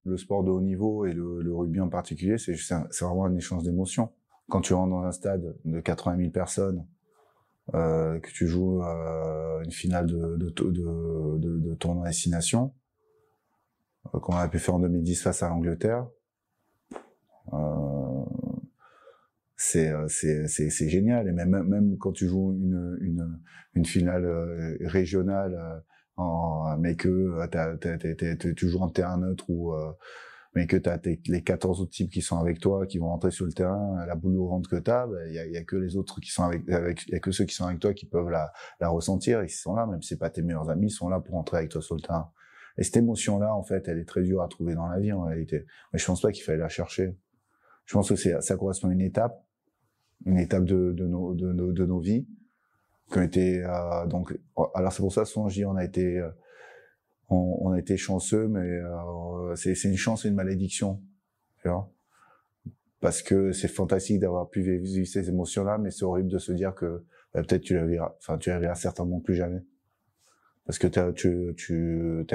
le sport de haut niveau et le rugby en particulier, c'est vraiment un échange d'émotions. Quand tu rentres dans un stade de 80 000 personnes, que tu joues une finale de tournoi destination, qu'on a pu faire en 2010 face à l'Angleterre, c'est génial. Et même quand tu joues une finale régionale, mais que tu joues en terrain neutre mais que t'as les 14 autres types qui sont avec toi, qui vont rentrer sur le terrain, la boule au ventre que t'as, il y a que les autres qui sont il y a que ceux qui sont avec toi qui peuvent la ressentir. Ils sont là, même si c'est pas tes meilleurs amis, ils sont là pour rentrer avec toi sur le terrain. Et cette émotion-là, en fait, elle est très dure à trouver dans la vie, en réalité. Mais je pense pas qu'il fallait la chercher. Je pense que ça correspond à une étape de nos vies, qui ont été, donc, alors c'est pour ça, souvent, je dis, on a été chanceux, mais c'est une chance et une malédiction, tu vois, parce que c'est fantastique d'avoir pu vivre ces émotions-là, mais c'est horrible de se dire que peut-être tu la verras certainement plus jamais, parce que t'as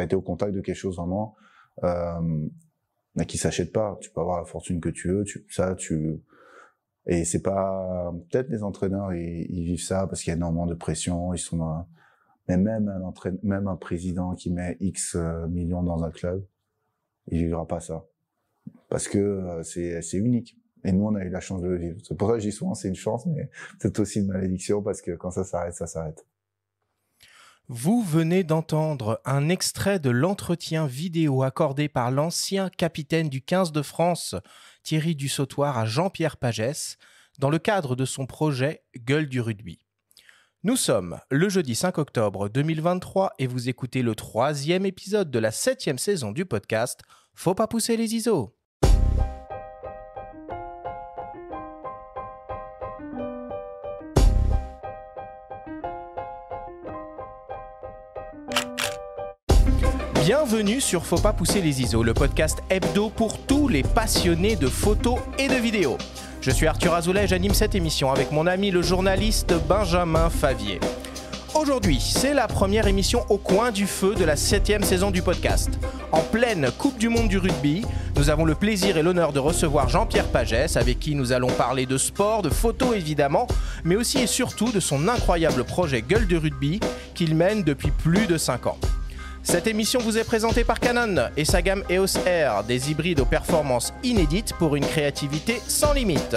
été au contact de quelque chose vraiment mais qui s'achète pas. Tu peux avoir la fortune que tu veux, et c'est pas, peut-être les entraîneurs ils vivent ça parce qu'il y a énormément de pression, ils sont dans. Mais même un président qui met X millions dans un club, il vivra pas ça. Parce que c'est unique. Et nous, on a eu la chance de le vivre. C'est pour ça que je dis souvent, c'est une chance, mais c'est aussi une malédiction parce que quand ça s'arrête, ça s'arrête. Vous venez d'entendre un extrait de l'entretien vidéo accordé par l'ancien capitaine du 15 de France, Thierry Dussautoir, à Jean-Pierre Pagès, dans le cadre de son projet Gueule du rugby. Nous sommes le jeudi 5 octobre 2023 et vous écoutez le 3e épisode de la 7e saison du podcast Faut pas pousser les ISO. Bienvenue sur Faut pas pousser les ISO, le podcast hebdo pour tous les passionnés de photos et de vidéos. Je suis Arthur Azoulay et j'anime cette émission avec mon ami le journaliste Benjamin Favier. Aujourd'hui, c'est la première émission au coin du feu de la 7e saison du podcast. En pleine Coupe du Monde du rugby, nous avons le plaisir et l'honneur de recevoir Jean-Pierre Pagès, avec qui nous allons parler de sport, de photos évidemment, mais aussi et surtout de son incroyable projet Gueule de rugby qu'il mène depuis plus de 5 ans. Cette émission vous est présentée par Canon et sa gamme EOS R, des hybrides aux performances inédites pour une créativité sans limite.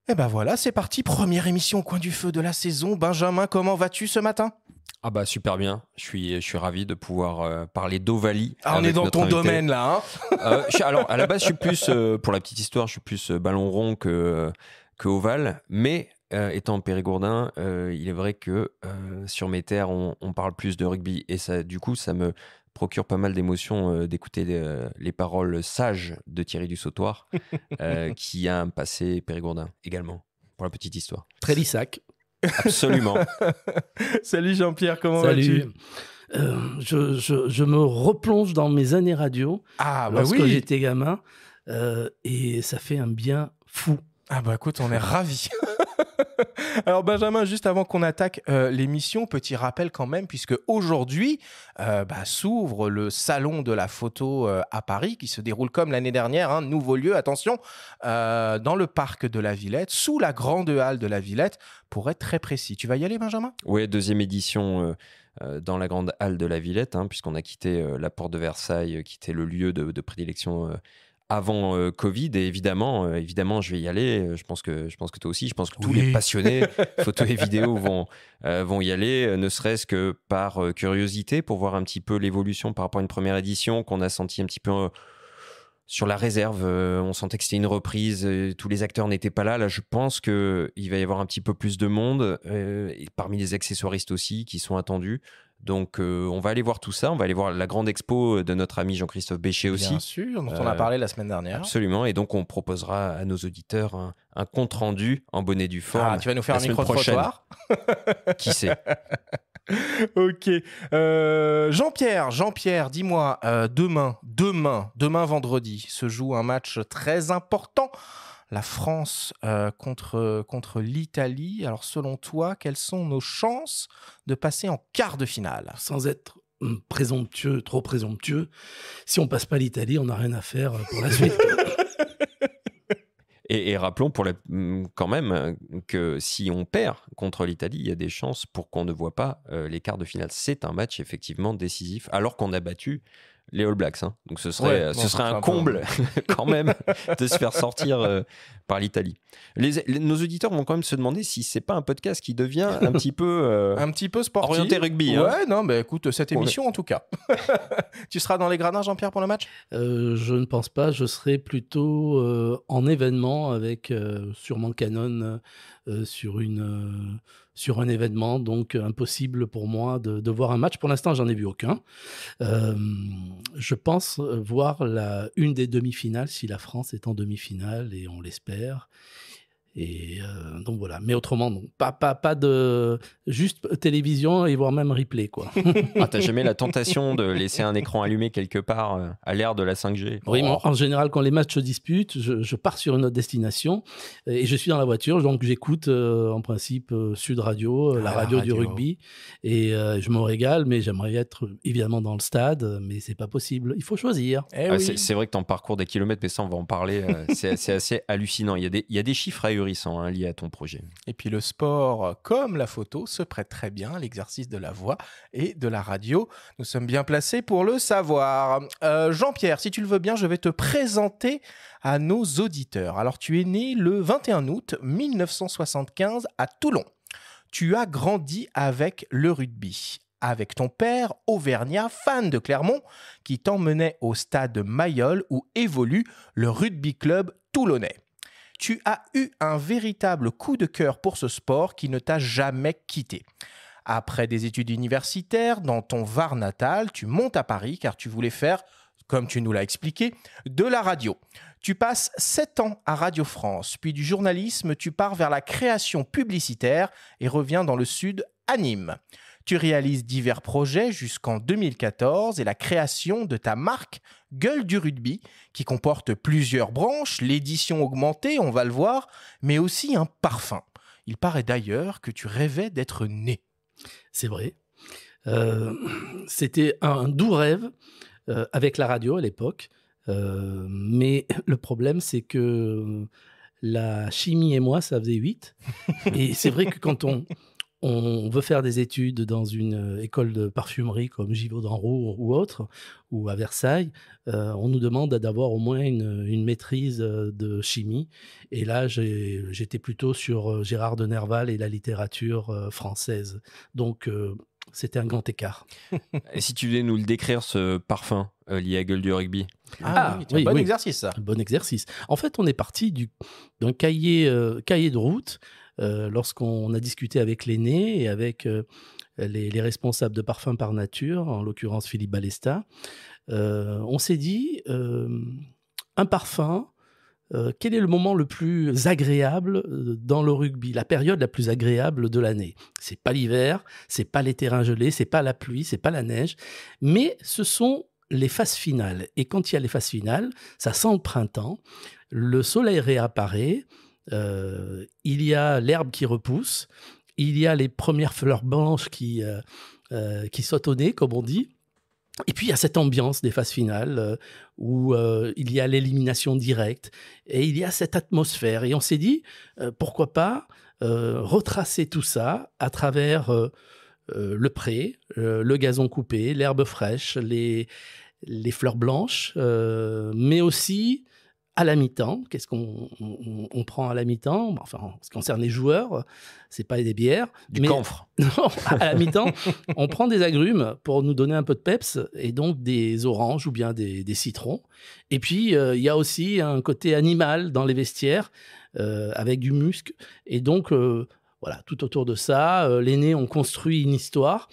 Et ben voilà, c'est parti, première émission au coin du feu de la saison. Benjamin, comment vas-tu ce matin ? Ah bah super bien, je suis ravi de pouvoir parler d'Ovalie. Ah, on est dans ton domaine là, hein. Alors à la base je suis plus, pour la petite histoire, je suis plus ballon rond que ovale, mais étant périgourdin, il est vrai que sur mes terres on parle plus de rugby et ça, du coup ça me procure pas mal d'émotions d'écouter les paroles sages de Thierry Dussautoir qui a un passé périgourdin également, pour la petite histoire. Très lissac. Absolument. Salut Jean-Pierre, comment Salut. vas-tu ? Je me replonge dans mes années radio lorsque j'étais gamin et ça fait un bien fou. Ah bah écoute, on est ravis. Alors Benjamin, juste avant qu'on attaque l'émission, petit rappel quand même, puisque aujourd'hui s'ouvre le salon de la photo à Paris, qui se déroule comme l'année dernière, nouveau lieu, attention, dans le parc de la Villette, sous la grande halle de la Villette, pour être très précis. Tu vas y aller, Benjamin ? Oui, 2e édition dans la grande halle de la Villette, puisqu'on a quitté la porte de Versailles, qui était le lieu de prédilection avant Covid, et évidemment, je vais y aller. Je pense que toi aussi. Je pense que tous les passionnés photos et vidéos vont y aller, ne serait-ce que par curiosité, pour voir un petit peu l'évolution par rapport à une première édition qu'on a senti un petit peu sur la réserve. On sentait que c'était une reprise, tous les acteurs n'étaient pas là. Là, je pense qu'il va y avoir un petit peu plus de monde, et parmi les accessoiristes aussi, qui sont attendus. Donc, on va aller voir tout ça. On va aller voir la grande expo de notre ami Jean-Christophe Béchet aussi. Bien sûr, dont on a parlé la semaine dernière. Absolument. Et donc, on proposera à nos auditeurs un compte-rendu en bonne et due forme. Ah, tu vas nous faire un micro-trottoir ? Qui sait ? Ok. Jean-Pierre, dis-moi, demain, vendredi, se joue un match très important. la France contre l'Italie. Alors selon toi, quelles sont nos chances de passer en quart de finale? Sans être présomptueux, trop présomptueux, si on passe pas l'Italie, on n'a rien à faire pour la suite. Et rappelons quand même que si on perd contre l'Italie, il y a des chances pour qu'on ne voit pas les quarts de finale. C'est un match effectivement décisif, alors qu'on a battu les All Blacks. Hein. Donc ce serait un comble quand même de se faire sortir par l'Italie. Nos auditeurs vont quand même se demander si c'est pas un podcast qui devient un petit peu sportif, orienté rugby. Ouais, non, mais écoute, cette émission en tout cas. Tu seras dans les gradins, Jean-Pierre, pour le match? Je ne pense pas. Je serai plutôt en événement avec sûrement Canon sur un événement, donc impossible pour moi de voir un match. Pour l'instant, j'en ai vu aucun. Je pense voir une des demi-finales si la France est en demi-finale, et on l'espère. Et donc voilà. Mais autrement, non. Pas de juste télévision et voire même replay, quoi. Ah, t'as jamais la tentation de laisser un écran allumé quelque part à l'ère de la 5G? Oui, en général, quand les matchs se disputent, je pars sur une autre destination et je suis dans la voiture, donc j'écoute en principe Sud Radio, la radio du rugby, et je me régale, mais j'aimerais être évidemment dans le stade, mais c'est pas possible. Il faut choisir. Oui. C'est vrai que t'en parcours des kilomètres, mais ça, on va en parler. C'est assez hallucinant. Il y a des chiffres ahurissants liés à ton projet. Et puis le sport, comme la photo, se prête très bien à l'exercice de la voix et de la radio. Nous sommes bien placés pour le savoir. Jean-Pierre, si tu le veux bien, je vais te présenter à nos auditeurs. Alors, tu es né le 21 août 1975 à Toulon. Tu as grandi avec le rugby, avec ton père, auvergnat, fan de Clermont, qui t'emmenait au stade Mayol où évolue le rugby club toulonnais. Tu as eu un véritable coup de cœur pour ce sport qui ne t'a jamais quitté. Après des études universitaires dans ton Var natal, tu montes à Paris car tu voulais faire, comme tu nous l'as expliqué, de la radio. Tu passes 7 ans à Radio France, puis du journalisme, tu pars vers la création publicitaire et reviens dans le sud à Nîmes. Tu réalises divers projets jusqu'en 2014 et la création de ta marque Gueule du Rugby, qui comporte plusieurs branches, l'édition augmentée, on va le voir, mais aussi un parfum. Il paraît d'ailleurs que tu rêvais d'être né. C'est vrai. C'était un doux rêve avec la radio à l'époque, mais le problème, c'est que la chimie et moi, ça faisait 8. Et c'est vrai que quand on veut faire des études dans une école de parfumerie comme Givaudan-Roux ou autre, ou à Versailles, on nous demande d'avoir au moins une maîtrise de chimie. Et là, j'étais plutôt sur Gérard de Nerval et la littérature française. Donc, c'était un grand écart. Et si tu voulais nous le décrire, ce parfum lié à Gueule du Rugby? Oui, bon exercice, ça. Bon exercice. En fait, on est parti d'un cahier de route. Lorsqu'on a discuté avec l'aîné et avec les responsables de Parfums par Nature, en l'occurrence Philippe Balesta, on s'est dit, un parfum, quel est le moment le plus agréable dans le rugby, la période la plus agréable de l'année? C'est pas l'hiver, c'est pas les terrains gelés, c'est pas la pluie, c'est pas la neige, mais ce sont les phases finales. Et quand il y a les phases finales, ça sent le printemps, le soleil réapparaît, il y a l'herbe qui repousse, il y a les premières fleurs blanches qui sautent au nez, comme on dit. Et puis, il y a cette ambiance des phases finales où il y a l'élimination directe et il y a cette atmosphère. Et on s'est dit, pourquoi pas retracer tout ça à travers le pré, le gazon coupé, l'herbe fraîche, les fleurs blanches, mais aussi à la mi-temps. Qu'est-ce qu'on prend à la mi-temps? Enfin, en ce qui concerne les joueurs, c'est pas des bières. Du camphre. Non, à la mi-temps, on prend des agrumes pour nous donner un peu de peps, et donc des oranges ou bien des citrons. Et puis, il y a aussi un côté animal dans les vestiaires, avec du musc. Et donc, voilà, tout autour de ça, l'aîné, on construit une histoire.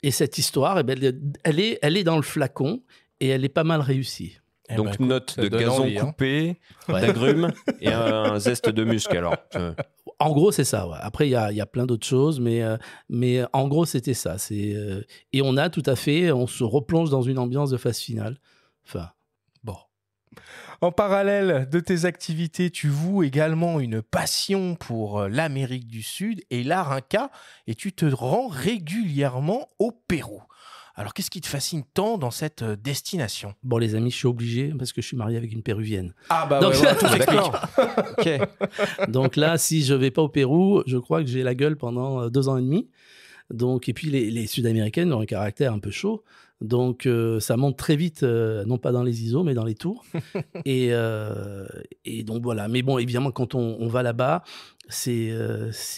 Et cette histoire, eh ben, elle est dans le flacon et elle est pas mal réussie. Donc, note de gazon coupé, d'agrumes et un zeste de musc, alors. En gros, c'est ça. Ouais. Après, il y a plein d'autres choses, mais en gros, c'était ça. Et on se replonge dans une ambiance de phase finale. Enfin, bon. En parallèle de tes activités, tu voues également une passion pour l'Amérique du Sud et l'art inca, et tu te rends régulièrement au Pérou. Alors, qu'est-ce qui te fascine tant dans cette destination ? Bon, les amis, je suis obligé parce que je suis marié avec une péruvienne. Ah bah Donc, ouais, tout s'explique. Ok. Donc là, si je vais pas au Pérou, je crois que j'ai la gueule pendant 2 ans et demi. Donc, et puis les Sud-Américaines ont un caractère un peu chaud. Donc, ça monte très vite, non pas dans les ISO, mais dans les tours. et donc, voilà. Mais bon, évidemment, quand on va là-bas, c'est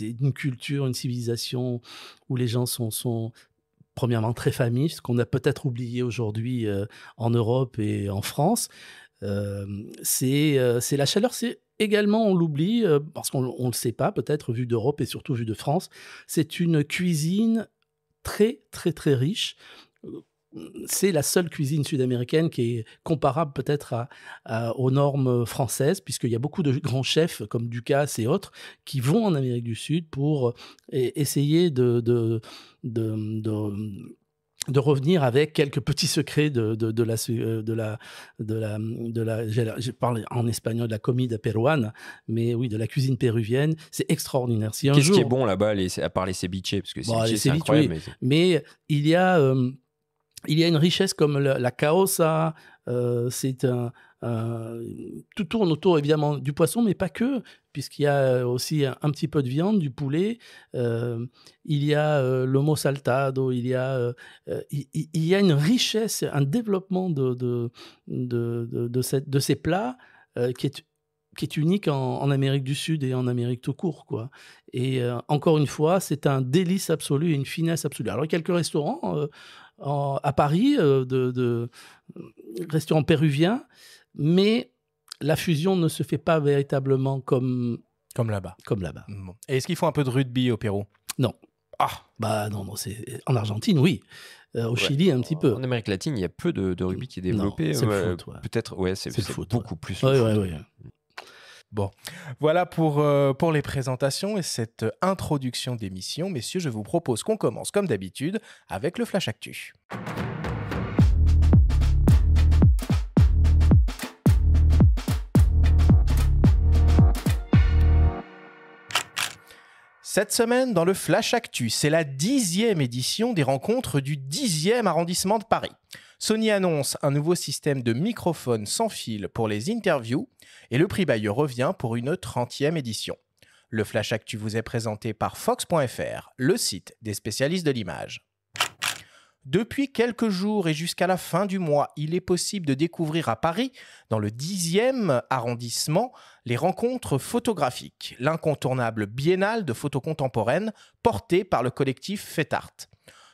une culture, une civilisation où les gens sont premièrement très familles, ce qu'on a peut-être oublié aujourd'hui en Europe et en France. C'est la chaleur, c'est également, on l'oublie, parce qu'on ne le sait pas, peut-être vu d'Europe et surtout vu de France, c'est une cuisine très, très, très riche. C'est la seule cuisine sud-américaine qui est comparable peut-être aux normes françaises, puisqu'il y a beaucoup de grands chefs comme Ducasse et autres qui vont en Amérique du Sud pour essayer de revenir avec quelques petits secrets je parle en espagnol de la comida peruana, mais oui, de la cuisine péruvienne. C'est extraordinaire. Si un Qu'est-ce jour, qui est bon là-bas, à part les ceviches, parce que Bon, ceviche, les c'est ceviches, incroyable. oui. Mais il y a une richesse comme la caossa. C'est tout tourne autour évidemment du poisson, mais pas que, puisqu'il y a aussi un petit peu de viande, du poulet. Il y a le lomo saltado. Il y a une richesse, un développement de ces plats qui est unique en Amérique du Sud et en Amérique tout court, quoi. Et encore une fois, c'est un délice absolu et une finesse absolue. Alors, il y a quelques restaurants à Paris, de restaurants péruviens, mais la fusion ne se fait pas véritablement comme là-bas. Bon. Et est-ce qu'ils font un peu de rugby au Pérou ? Non. Ah. Bah non, c'est en Argentine, oui. Au Chili, un petit peu. En Amérique latine, il y a peu de rugby qui est développé. Non, c'est le foot, ouais. Peut-être, ouais, c'est le foot, beaucoup plus Ouais, le foot. ouais. Bon, voilà pour les présentations et cette introduction d'émission. Messieurs, je vous propose qu'on commence comme d'habitude avec le Flash Actu. Cette semaine, dans le Flash Actu, c'est la 10e édition des rencontres du 10e arrondissement de Paris. Sony annonce un nouveau système de microphone sans fil pour les interviews et le prix Bayeux revient pour une 30e édition. Le Flash Actu vous est présenté par Fox.fr, le site des spécialistes de l'image. Depuis quelques jours et jusqu'à la fin du mois, il est possible de découvrir à Paris, dans le 10e arrondissement, les rencontres photographiques, l'incontournable biennale de photos contemporaines portée par le collectif Fetart.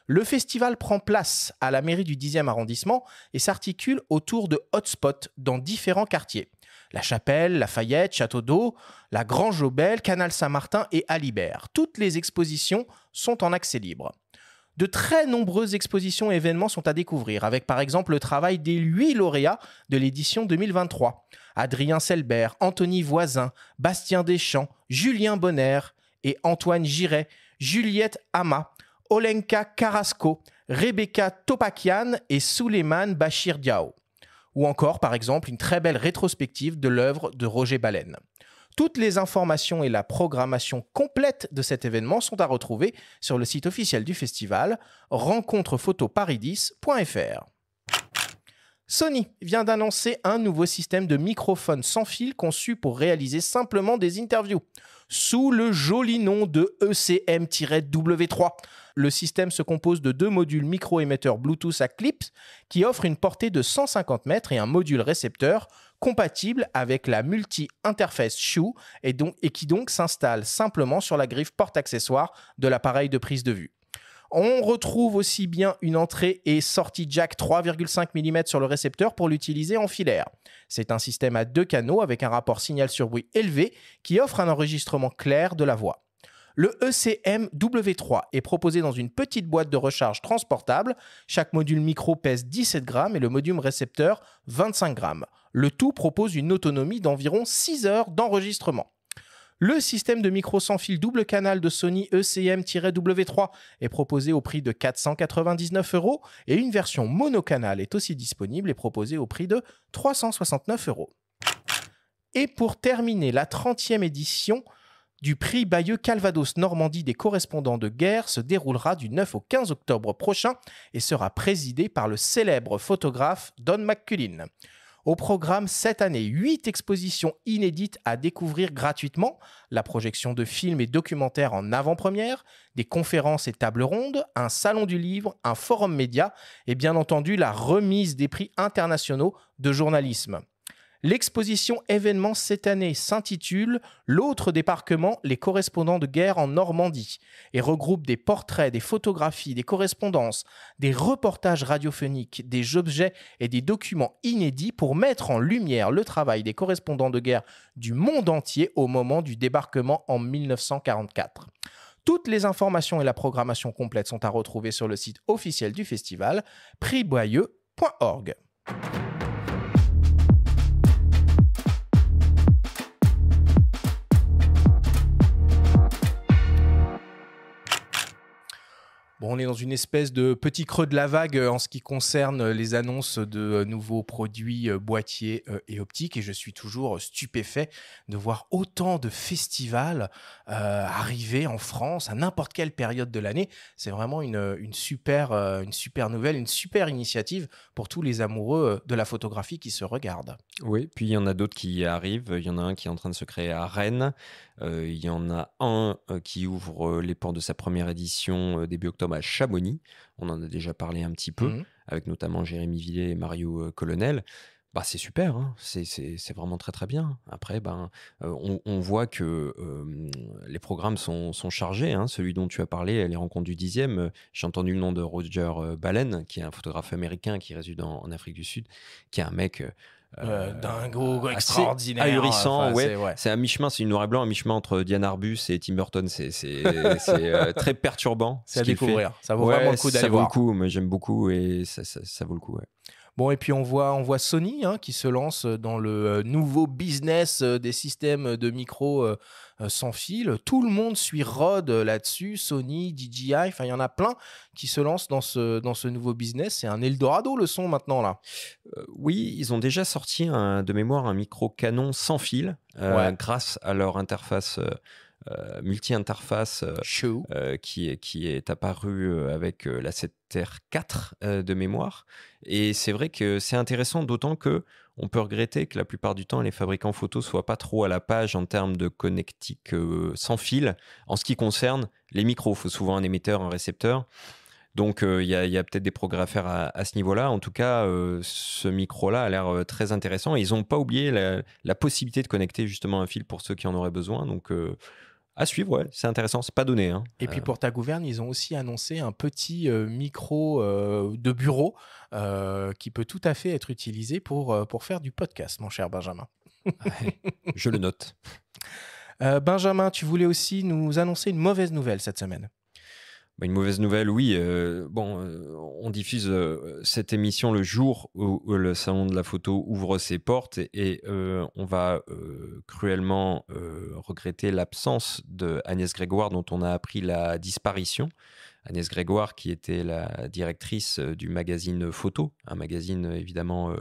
Le festival prend place à la mairie du 10e arrondissement et s'articule autour de hotspots dans différents quartiers. La Chapelle, Lafayette, Château d'Eau, la Grange-aux-Belles, Canal Saint-Martin et Alibert. Toutes les expositions sont en accès libre. De très nombreuses expositions et événements sont à découvrir, avec par exemple le travail des 8 lauréats de l'édition 2023. Adrien Selbert, Anthony Voisin, Bastien Deschamps, Julien Bonner et Antoine Giret, Juliette Hama, Olenka Carrasco, Rebecca Topakian et Souleymane Bachir Diao. Ou encore, par exemple, une très belle rétrospective de l'œuvre de Roger Baleine. Toutes les informations et la programmation complète de cet événement sont à retrouver sur le site officiel du festival, rencontrePhotoParis10.fr. Sony vient d'annoncer un nouveau système de microphone sans fil conçu pour réaliser simplement des interviews. Sous le joli nom de ECM-W3, le système se compose de 2 modules micro-émetteurs Bluetooth à clips qui offrent une portée de 150 mètres et un module récepteur compatible avec la multi-interface Shoe et qui donc s'installe simplement sur la griffe porte-accessoire de l'appareil de prise de vue. On retrouve aussi bien une entrée et sortie jack 3,5 mm sur le récepteur pour l'utiliser en filaire. C'est un système à 2 canaux avec un rapport signal sur bruit élevé qui offre un enregistrement clair de la voix. Le ECM-W3 est proposé dans une petite boîte de recharge transportable. Chaque module micro pèse 17 grammes et le module récepteur 25 grammes. Le tout propose une autonomie d'environ 6 heures d'enregistrement. Le système de micro sans fil double canal de Sony ECM-W3 est proposé au prix de 499 € et une version monocanal est aussi disponible et proposée au prix de 369 €. Et pour terminer, la 30e édition du prix Bayeux Calvados Normandie des correspondants de guerre se déroulera du 9 au 15 octobre prochain et sera présidée par le célèbre photographe Don McCullin. Au programme cette année, 8 expositions inédites à découvrir gratuitement, la projection de films et documentaires en avant-première, des conférences et tables rondes, un salon du livre, un forum média et bien entendu la remise des prix internationaux de journalisme. L'exposition événement cette année s'intitule « L'autre débarquement, les correspondants de guerre en Normandie » et regroupe des portraits, des photographies, des correspondances, des reportages radiophoniques, des objets et des documents inédits pour mettre en lumière le travail des correspondants de guerre du monde entier au moment du débarquement en 1944. Toutes les informations et la programmation complète sont à retrouver sur le site officiel du festival, prixboyeux.org. Bon, on est dans une espèce de petit creux de la vague en ce qui concerne les annonces de nouveaux produits boîtiers et optiques et je suis toujours stupéfait de voir autant de festivals arriver en France à n'importe quelle période de l'année. C'est vraiment une super nouvelle, une super initiative pour tous les amoureux de la photographie qui se regardent. Oui, puis il y en a d'autres qui arrivent. Il y en a un qui est en train de se créer à Rennes. Il y en a un qui ouvre les portes de sa première édition début octobre à Chamonix. On en a déjà parlé un petit peu, avec notamment Jérémy Villet et Mario Colonel. Bah, c'est super, hein. C'est vraiment très très bien. Après, on voit que les programmes sont chargés. Hein. Celui dont tu as parlé, les rencontres du 10e, j'ai entendu le nom de Roger Balen, qui est un photographe américain qui réside en Afrique du Sud, qui est un mec... dingo, extraordinaire, ahurissant, ouais. C'est à mi-chemin, c'est une noir et blanc à mi-chemin entre Diane Arbus et Tim Burton. C'est très perturbant. C'est à découvrir. Ça vaut vraiment le coup d'aller voir. Ça vaut le coup. Moi, j'aime beaucoup et ça vaut le coup. Ouais. Bon, et puis on voit Sony qui se lance dans le nouveau business des systèmes de micro sans fil. Tout le monde suit Rode là-dessus, Sony, DJI, enfin il y en a plein qui se lancent dans ce nouveau business. C'est un Eldorado le son maintenant là. Oui, ils ont déjà sorti de mémoire un micro Canon sans fil grâce à leur interface multi-interface qui est apparu avec la 7R4 de mémoire. Et c'est vrai que c'est intéressant, d'autant que on peut regretter que la plupart du temps, les fabricants photo soient pas trop à la page en termes de connectique sans fil. En ce qui concerne les micros, il faut souvent un émetteur, un récepteur. Donc, il y a peut-être des progrès à faire à ce niveau-là. En tout cas, ce micro-là a l'air très intéressant. Et ils n'ont pas oublié la possibilité de connecter justement un fil pour ceux qui en auraient besoin. Donc, à suivre, ouais, c'est intéressant, c'est pas donné. Hein. Et puis pour ta gouverne, ils ont aussi annoncé un petit micro de bureau qui peut tout à fait être utilisé pour faire du podcast, mon cher Benjamin. Ouais, je le note. Benjamin, tu voulais aussi nous annoncer une mauvaise nouvelle cette semaine. Une mauvaise nouvelle, oui. On diffuse cette émission le jour où le Salon de la photo ouvre ses portes et on va cruellement regretter l'absence de Agnès Grégoire, dont on a appris la disparition. Agnès Grégoire, qui était la directrice du magazine Photo, un magazine évidemment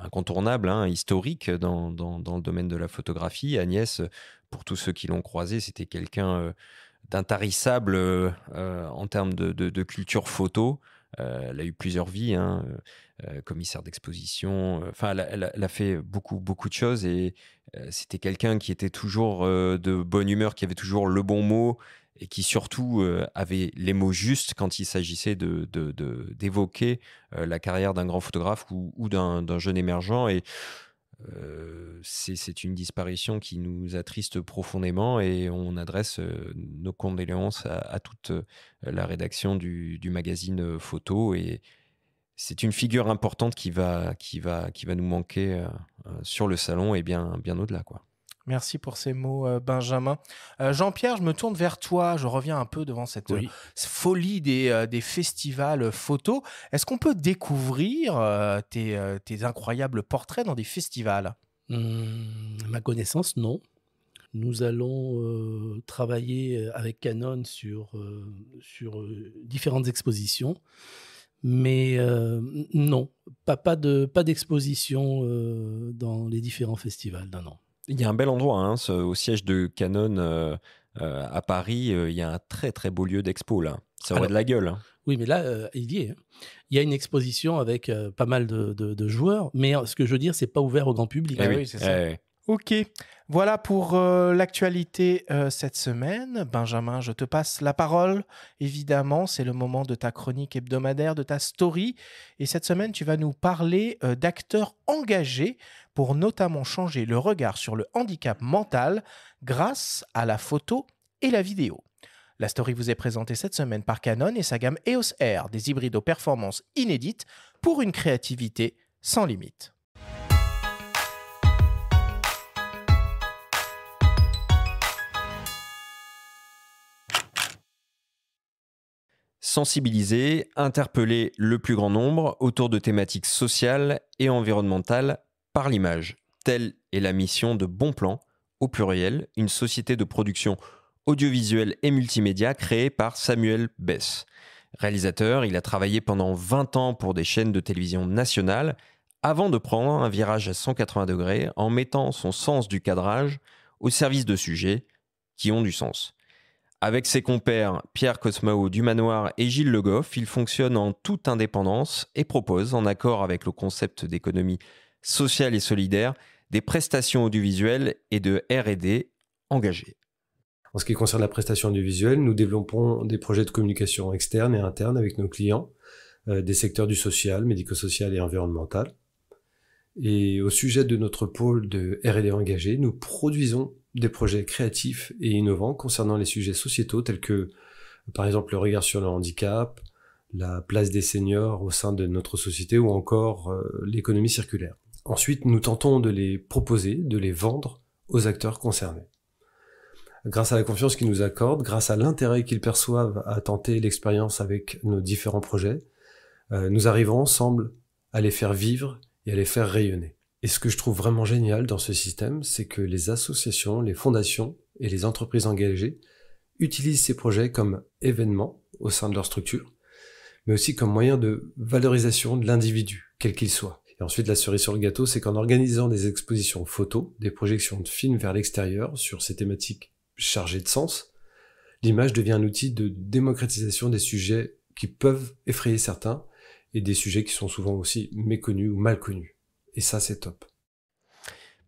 incontournable, historique dans le domaine de la photographie. Agnès, pour tous ceux qui l'ont croisée, c'était quelqu'un... d'intarissable en termes de culture photo. Elle a eu plusieurs vies, commissaire d'exposition. Enfin, elle a fait beaucoup de choses et c'était quelqu'un qui était toujours de bonne humeur, qui avait toujours le bon mot et qui surtout avait les mots justes quand il s'agissait d'évoquer la carrière d'un grand photographe ou d'un jeune émergent. Et c'est une disparition qui nous attriste profondément et on adresse nos condoléances à toute la rédaction du magazine Photo, et c'est une figure importante qui va nous manquer sur le salon et bien au-delà, quoi. Merci pour ces mots, Benjamin. Jean-Pierre, je me tourne vers toi. Je reviens un peu devant cette folie des festivals photo. Est-ce qu'on peut découvrir tes incroyables portraits dans des festivals ? Ma connaissance, non. Nous allons travailler avec Canon sur différentes expositions. Mais non, pas d'exposition dans les différents festivals, non. Il y a un bel endroit, hein, au siège de Canon à Paris, il y a un très très beau lieu d'expo là. Ça aurait de la gueule. Hein. Oui, mais là, il y est. Il y a une exposition avec pas mal de joueurs, mais ce que je veux dire, c'est pas ouvert au grand public. Oui, c'est ça. Ok, voilà pour l'actualité cette semaine. Benjamin, je te passe la parole. Évidemment, c'est le moment de ta chronique hebdomadaire, de ta story. Et cette semaine, tu vas nous parler d'acteurs engagés pour notamment changer le regard sur le handicap mental grâce à la photo et la vidéo. La story vous est présentée cette semaine par Canon et sa gamme EOS R, des hybrides aux performances inédites pour une créativité sans limite. Sensibiliser, interpeller le plus grand nombre autour de thématiques sociales et environnementales par l'image. Telle est la mission de Bonplan, au pluriel, une société de production audiovisuelle et multimédia créée par Samuel Bess. Réalisateur, il a travaillé pendant 20 ans pour des chaînes de télévision nationales avant de prendre un virage à 180 degrés en mettant son sens du cadrage au service de sujets qui ont du sens. Avec ses compères Pierre Cosmao du Manoir et Gilles Le Goff, il fonctionne en toute indépendance et propose, en accord avec le concept d'économie sociale et solidaire, des prestations audiovisuelles et de R&D engagées. En ce qui concerne la prestation audiovisuelle, nous développons des projets de communication externe et interne avec nos clients, des secteurs du social, médico-social et environnemental. Et au sujet de notre pôle de R&D engagé, nous produisons des projets créatifs et innovants concernant les sujets sociétaux tels que, par exemple, le regard sur le handicap, la place des seniors au sein de notre société ou encore l'économie circulaire. Ensuite, nous tentons de les proposer, de les vendre aux acteurs concernés. Grâce à la confiance qu'ils nous accordent, grâce à l'intérêt qu'ils perçoivent à tenter l'expérience avec nos différents projets, nous arrivons ensemble à les faire vivre et à les faire rayonner. Et ce que je trouve vraiment génial dans ce système, c'est que les associations, les fondations et les entreprises engagées utilisent ces projets comme événements au sein de leur structure, mais aussi comme moyen de valorisation de l'individu, quel qu'il soit. Et ensuite, la cerise sur le gâteau, c'est qu'en organisant des expositions photos, des projections de films vers l'extérieur sur ces thématiques chargées de sens, l'image devient un outil de démocratisation des sujets qui peuvent effrayer certains et des sujets qui sont souvent aussi méconnus ou mal connus. Et ça, c'est top.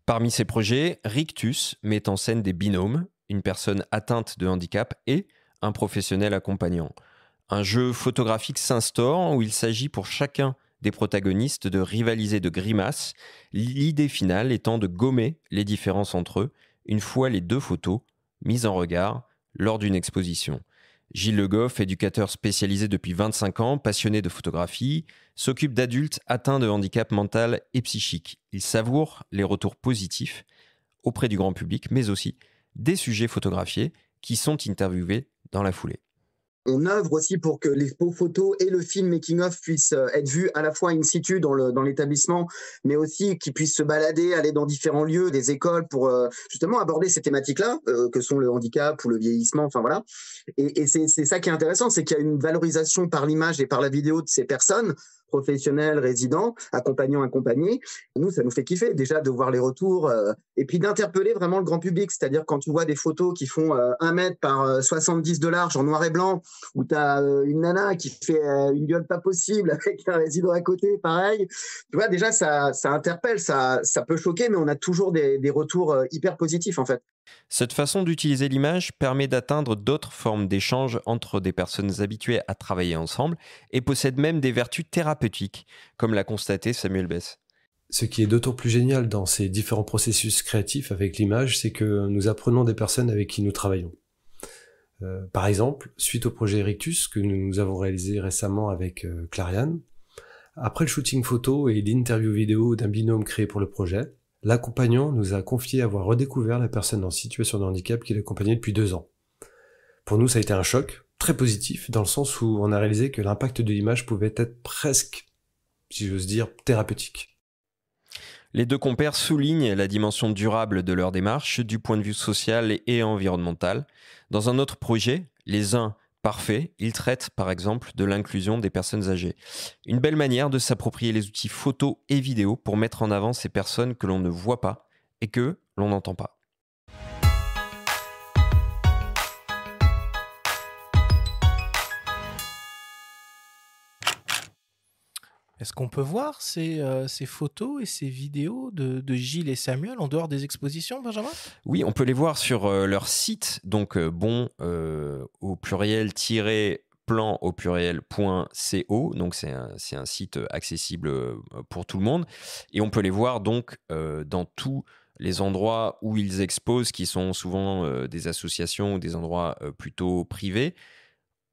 Parmi ces projets, Rictus met en scène des binômes, une personne atteinte de handicap et un professionnel accompagnant. Un jeu photographique s'instaure où il s'agit pour chacun des protagonistes de rivaliser de grimaces, l'idée finale étant de gommer les différences entre eux une fois les deux photos mises en regard lors d'une exposition. Gilles Le Goff, éducateur spécialisé depuis 25 ans, passionné de photographie, s'occupe d'adultes atteints de handicap mental et psychique. Il savoure les retours positifs auprès du grand public, mais aussi des sujets photographiés qui sont interviewés dans la foulée. On œuvre aussi pour que l'expo photo et le film making-of puissent être vus à la fois in situ dans l'établissement, mais aussi qu'ils puissent se balader, aller dans différents lieux, des écoles, pour justement aborder ces thématiques-là, que sont le handicap ou le vieillissement, enfin voilà. Et c'est ça qui est intéressant, c'est qu'il y a une valorisation par l'image et par la vidéo de ces personnes, professionnels, résidents, accompagnants, accompagnés. Nous, ça nous fait kiffer déjà de voir les retours et puis d'interpeller vraiment le grand public. C'est-à-dire quand tu vois des photos qui font 1 mètre par 70 de large en noir et blanc, où tu as une nana qui fait une gueule pas possible avec un résident à côté, pareil. Tu vois, déjà, ça interpelle, ça peut choquer, mais on a toujours des retours hyper positifs, en fait. Cette façon d'utiliser l'image permet d'atteindre d'autres formes d'échange entre des personnes habituées à travailler ensemble et possède même des vertus thérapeutiques, comme l'a constaté Samuel Bess. Ce qui est d'autant plus génial dans ces différents processus créatifs avec l'image, c'est que nous apprenons des personnes avec qui nous travaillons. Par exemple, suite au projet Rictus que nous avons réalisé récemment avec Clariane, après le shooting photo et l'interview vidéo d'un binôme créé pour le projet, l'accompagnant nous a confié avoir redécouvert la personne en situation de handicap qu'il accompagnait depuis 2 ans. Pour nous, ça a été un choc, très positif, dans le sens où on a réalisé que l'impact de l'image pouvait être presque, si j'ose dire, thérapeutique. Les deux compères soulignent la dimension durable de leur démarche du point de vue social et environnemental. Dans un autre projet, les uns parfaits, ils traitent par exemple de l'inclusion des personnes âgées. Une belle manière de s'approprier les outils photo et vidéo pour mettre en avant ces personnes que l'on ne voit pas et que l'on n'entend pas. Est-ce qu'on peut voir ces photos et ces vidéos de Gilles et Samuel en dehors des expositions, Benjamin? Oui, on peut les voir sur leur site, donc bon au pluriel plan au pluriel.co, donc c'est un site accessible pour tout le monde, et on peut les voir donc dans tous les endroits où ils exposent, qui sont souvent des associations ou des endroits plutôt privés.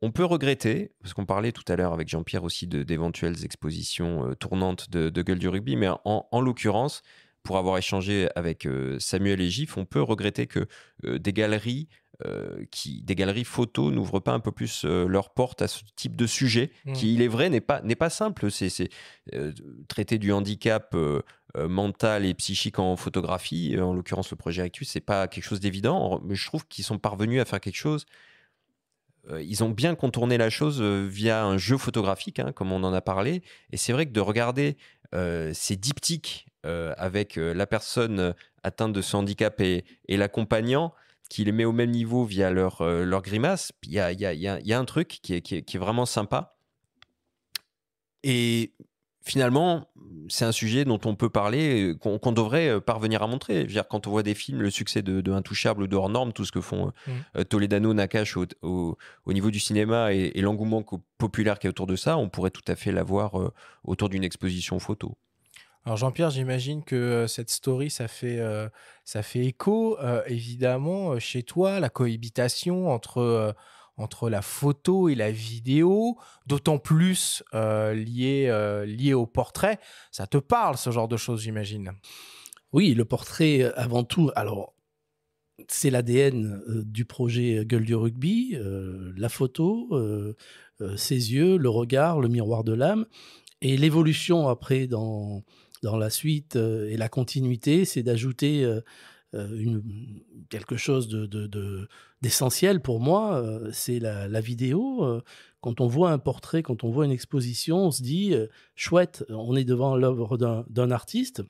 On peut regretter, parce qu'on parlait tout à l'heure avec Jean-Pierre aussi d'éventuelles expositions tournantes de Gueule du Rugby, mais en l'occurrence, pour avoir échangé avec Samuel et Gif, on peut regretter que des galeries photos n'ouvrent pas un peu plus leurs portes à ce type de sujet, qui, il est vrai, n'est pas simple. C'est traiter du handicap mental et psychique en photographie, en l'occurrence le projet Rectus, c'est pas quelque chose d'évident, mais je trouve qu'ils sont parvenus à faire quelque chose. Ils ont bien contourné la chose via un jeu photographique, hein, comme on en a parlé. Et c'est vrai que de regarder ces diptyques avec la personne atteinte de ce handicap et l'accompagnant, qui les met au même niveau via leur grimace, il y a un truc qui est vraiment sympa. Et finalement, c'est un sujet dont on peut parler, qu'on devrait parvenir à montrer. Je veux dire, quand on voit des films, le succès de Intouchable ou de Hors Norme, tout ce que font Toledano, Nakache au niveau du cinéma et l'engouement populaire qui est autour de ça, on pourrait tout à fait l'avoir autour d'une exposition photo. Alors Jean-Pierre, j'imagine que cette story, ça fait écho, évidemment, chez toi, la cohabitation entre la photo et la vidéo, d'autant plus lié au portrait. Ça te parle, ce genre de choses, j'imagine? Oui, le portrait, avant tout, alors, c'est l'ADN du projet Gueule du Rugby, la photo, ses yeux, le regard, le miroir de l'âme. Et l'évolution après dans la suite et la continuité, c'est d'ajouter quelque chose d'essentiel pour moi, c'est la vidéo. Quand on voit un portrait, quand on voit une exposition, on se dit chouette, on est devant l'œuvre d'un artiste.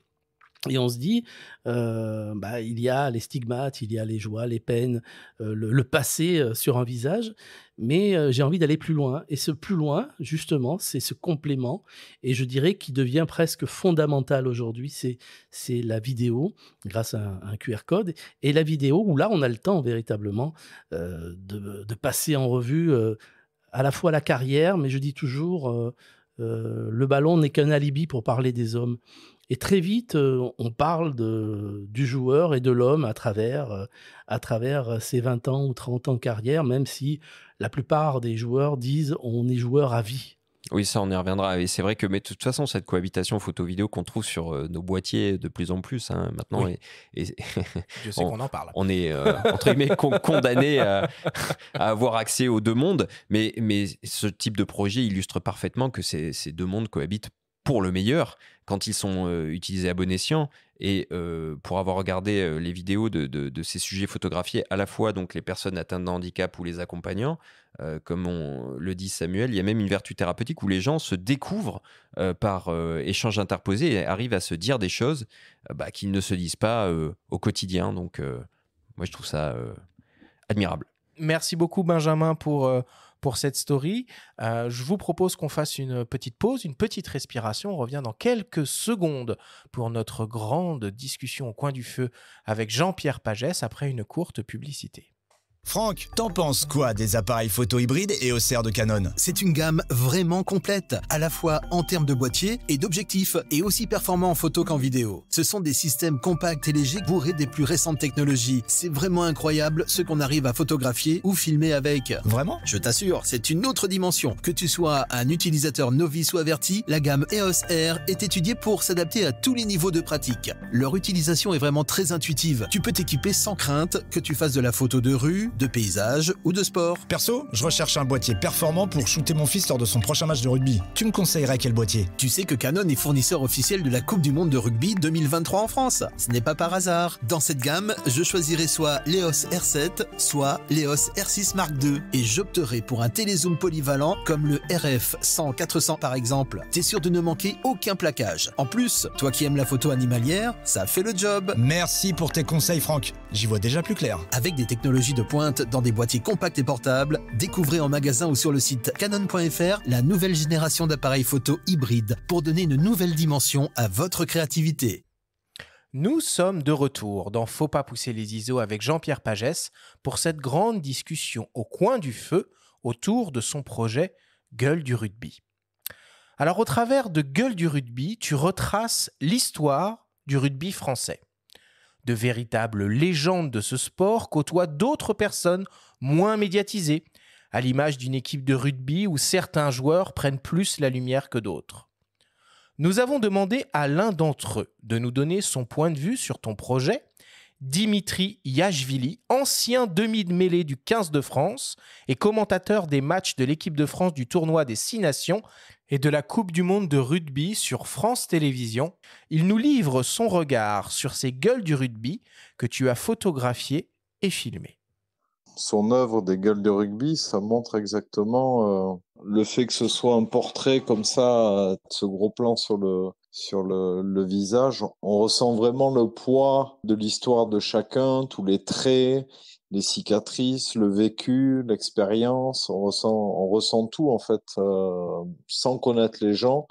Et on se dit, il y a les stigmates, il y a les joies, les peines, le passé sur un visage, mais j'ai envie d'aller plus loin. Et ce plus loin, justement, c'est ce complément, et je dirais qui devient presque fondamental aujourd'hui, c'est la vidéo, grâce à un QR code, et la vidéo, où là, on a le temps véritablement de passer en revue à la fois la carrière, mais je dis toujours, le ballon n'est qu'un alibi pour parler des hommes. Et très vite, on parle du joueur et de l'homme à travers ses 20 ans ou 30 ans de carrière, même si la plupart des joueurs disent on est joueur à vie. Oui, ça, on y reviendra. Et c'est vrai que, mais de toute façon, cette cohabitation photo-vidéo qu'on trouve sur nos boîtiers de plus en plus, hein, maintenant, oui. Je sais qu'on en parle. On est, entre guillemets, condamné à avoir accès aux deux mondes. Mais ce type de projet illustre parfaitement que ces deux mondes cohabitent pour le meilleur quand ils sont utilisés à bon escient. Et pour avoir regardé les vidéos de ces sujets photographiés, à la fois donc les personnes atteintes de handicap ou les accompagnants, comme le dit Samuel, il y a même une vertu thérapeutique où les gens se découvrent par échange interposé et arrivent à se dire des choses qu'ils ne se disent pas au quotidien. Donc moi je trouve ça admirable. Merci beaucoup Benjamin pour cette story. Je vous propose qu'on fasse une petite pause, une petite respiration. On revient dans quelques secondes pour notre grande discussion au coin du feu avec Jean-Pierre Pagès après une courte publicité. Franck, t'en penses quoi des appareils photo hybrides et Osser de Canon? C'est une gamme vraiment complète, à la fois en termes de boîtier et d'objectifs, et aussi performants en photo qu'en vidéo. Ce sont des systèmes compacts et légers bourrés des plus récentes technologies. C'est vraiment incroyable ce qu'on arrive à photographier ou filmer avec. Vraiment? Je t'assure, c'est une autre dimension. Que tu sois un utilisateur novice ou averti, la gamme EOS R est étudiée pour s'adapter à tous les niveaux de pratique. Leur utilisation est vraiment très intuitive. Tu peux t'équiper sans crainte, que tu fasses de la photo de rue, de paysage ou de sport. Perso, je recherche un boîtier performant pour shooter mon fils lors de son prochain match de rugby. Tu me conseillerais quel boîtier? Tu sais que Canon est fournisseur officiel de la Coupe du Monde de rugby 2023 en France. Ce n'est pas par hasard. Dans cette gamme, je choisirai soit l'EOS R7, soit l'EOS R6 Mark II. Et j'opterai pour un télézoom polyvalent comme le RF 100-400 par exemple. T'es sûr de ne manquer aucun plaquage. En plus, toi qui aimes la photo animalière, ça fait le job. Merci pour tes conseils, Franck. J'y vois déjà plus clair. Avec des technologies de pointe dans des boîtiers compacts et portables, découvrez en magasin ou sur le site canon.fr la nouvelle génération d'appareils photo hybrides pour donner une nouvelle dimension à votre créativité. Nous sommes de retour dans Faut pas pousser les ISO avec Jean-Pierre Pagès pour cette grande discussion au coin du feu autour de son projet Gueule du rugby. Alors au travers de Gueule du rugby, tu retraces l'histoire du rugby français. De véritables légendes de ce sport côtoient d'autres personnes moins médiatisées, à l'image d'une équipe de rugby où certains joueurs prennent plus la lumière que d'autres. Nous avons demandé à l'un d'entre eux de nous donner son point de vue sur ton projet, Dimitri Yachvili, ancien demi de mêlée du 15 de France et commentateur des matchs de l'équipe de France du tournoi des 6 nations et de la Coupe du monde de rugby sur France Télévisions. Il nous livre son regard sur ces gueules du rugby que tu as photographiées et filmées. Son œuvre des gueules de rugby, ça montre exactement le fait que ce soit un portrait comme ça, ce gros plan sur le visage. On ressent vraiment le poids de l'histoire de chacun, tous les traits, les cicatrices, le vécu, l'expérience. On ressent tout en fait, sans connaître les gens.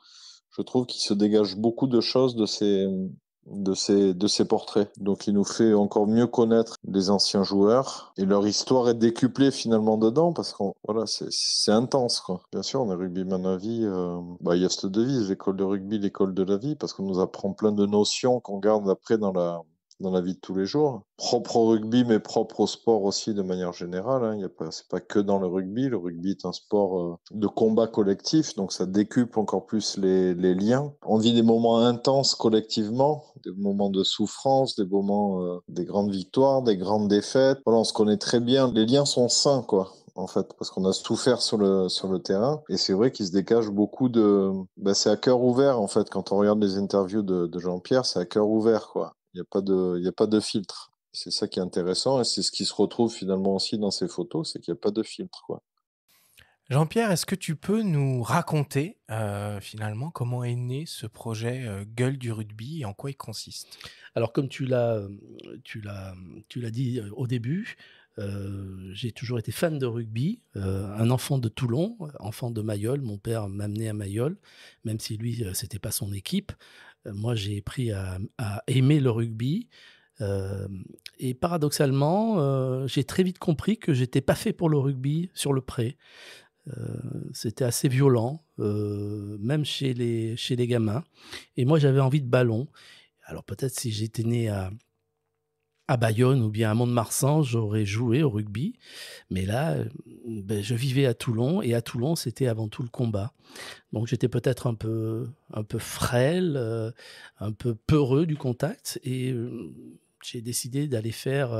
Je trouve qu'il se dégage beaucoup de choses de ces portraits. Donc il nous fait encore mieux connaître les anciens joueurs et leur histoire est décuplée finalement dedans parce que voilà, c'est intense quoi. Bien sûr, on est rugbyman à vie, il y a cette devise, l'école de rugby, l'école de la vie, parce qu'on nous apprend plein de notions qu'on garde après dans la vie de tous les jours. Propre au rugby, mais propre au sport aussi de manière générale. Hein. C'est pas que dans le rugby. Le rugby est un sport de combat collectif, donc ça décuple encore plus les liens. On vit des moments intenses collectivement, des moments de souffrance, des moments, des grandes victoires, des grandes défaites. Voilà, on se connaît très bien. Les liens sont sains, quoi. En fait, parce qu'on a souffert sur le terrain. Et c'est vrai qu'il se dégage beaucoup c'est à cœur ouvert, en fait. Quand on regarde les interviews de Jean-Pierre, c'est à cœur ouvert, quoi. Il n'y a pas de filtre. C'est ça qui est intéressant et c'est ce qui se retrouve finalement aussi dans ces photos, c'est qu'il n'y a pas de filtre, quoi. Jean-Pierre, est-ce que tu peux nous raconter finalement comment est né ce projet Gueule du rugby et en quoi il consiste? Alors comme tu l'as dit au début, j'ai toujours été fan de rugby, un enfant de Toulon, enfant de Mayol. Mon père m'a amené à Mayol, même si lui, c'était pas son équipe. Moi, j'ai appris à aimer le rugby. Et paradoxalement, j'ai très vite compris que j'étais pas fait pour le rugby sur le pré. C'était assez violent, même chez les gamins. Et moi, j'avais envie de ballon. Alors peut-être si j'étais né à Bayonne ou bien à Mont-de-Marsan, j'aurais joué au rugby. Mais là, je vivais à Toulon et à Toulon, c'était avant tout le combat. Donc j'étais peut-être un peu frêle, un peu peureux du contact et j'ai décidé d'aller faire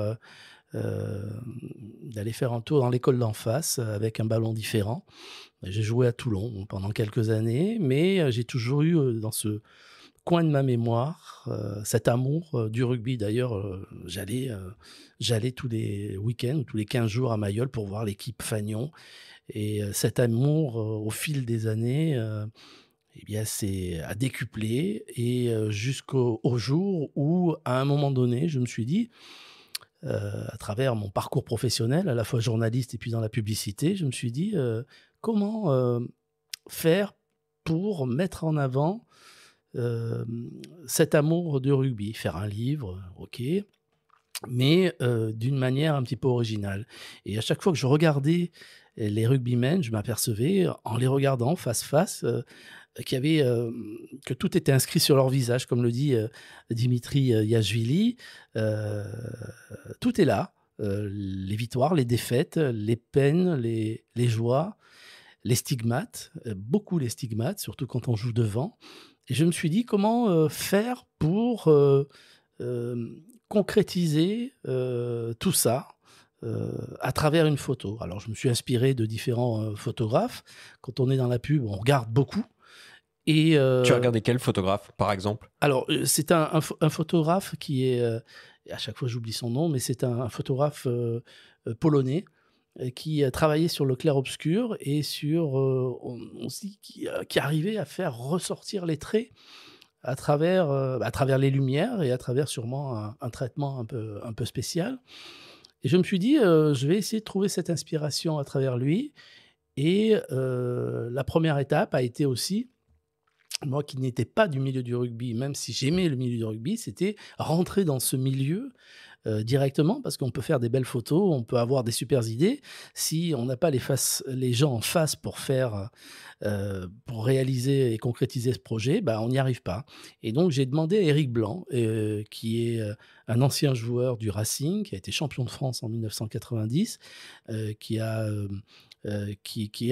un tour dans l'école d'en face avec un ballon différent. J'ai joué à Toulon pendant quelques années, mais j'ai toujours eu dans ce coin de ma mémoire cet amour du rugby. D'ailleurs, j'allais tous les week-ends ou tous les 15 jours à Mayol pour voir l'équipe Fagnon. Et cet amour, au fil des années, c'est à décupler et jusqu'au jour où, à un moment donné, je me suis dit, à travers mon parcours professionnel, à la fois journaliste et puis dans la publicité, je me suis dit comment faire pour mettre en avant cet amour du rugby, faire un livre, ok, mais d'une manière un petit peu originale. Et à chaque fois que je regardais les rugbymen, je m'apercevais, en les regardant face, que tout était inscrit sur leur visage, comme le dit Dimitri Yachvili. Tout est là, les victoires, les défaites, les peines, les joies, les stigmates, beaucoup les stigmates, surtout quand on joue devant. Et je me suis dit comment faire pour concrétiser tout ça à travers une photo. Alors, je me suis inspiré de différents photographes. Quand on est dans la pub, on regarde beaucoup. Et, tu as regardé quel photographe, par exemple? Alors, c'est un photographe qui est... à chaque fois, j'oublie son nom, mais c'est un photographe polonais qui travaillait sur le clair-obscur et sur aussi qui arrivait à faire ressortir les traits à travers les lumières et à travers sûrement un traitement un peu spécial. Et je me suis dit, je vais essayer de trouver cette inspiration à travers lui. Et la première étape a été aussi, moi qui n'étais pas du milieu du rugby, même si j'aimais le milieu du rugby, c'était rentrer dans ce milieu directement, parce qu'on peut faire des belles photos, on peut avoir des super idées. Si on n'a pas les gens en face pour réaliser et concrétiser ce projet, on n'y arrive pas. Et donc j'ai demandé à Éric Blanc, qui est un ancien joueur du Racing, qui a été champion de France en 1990, qui est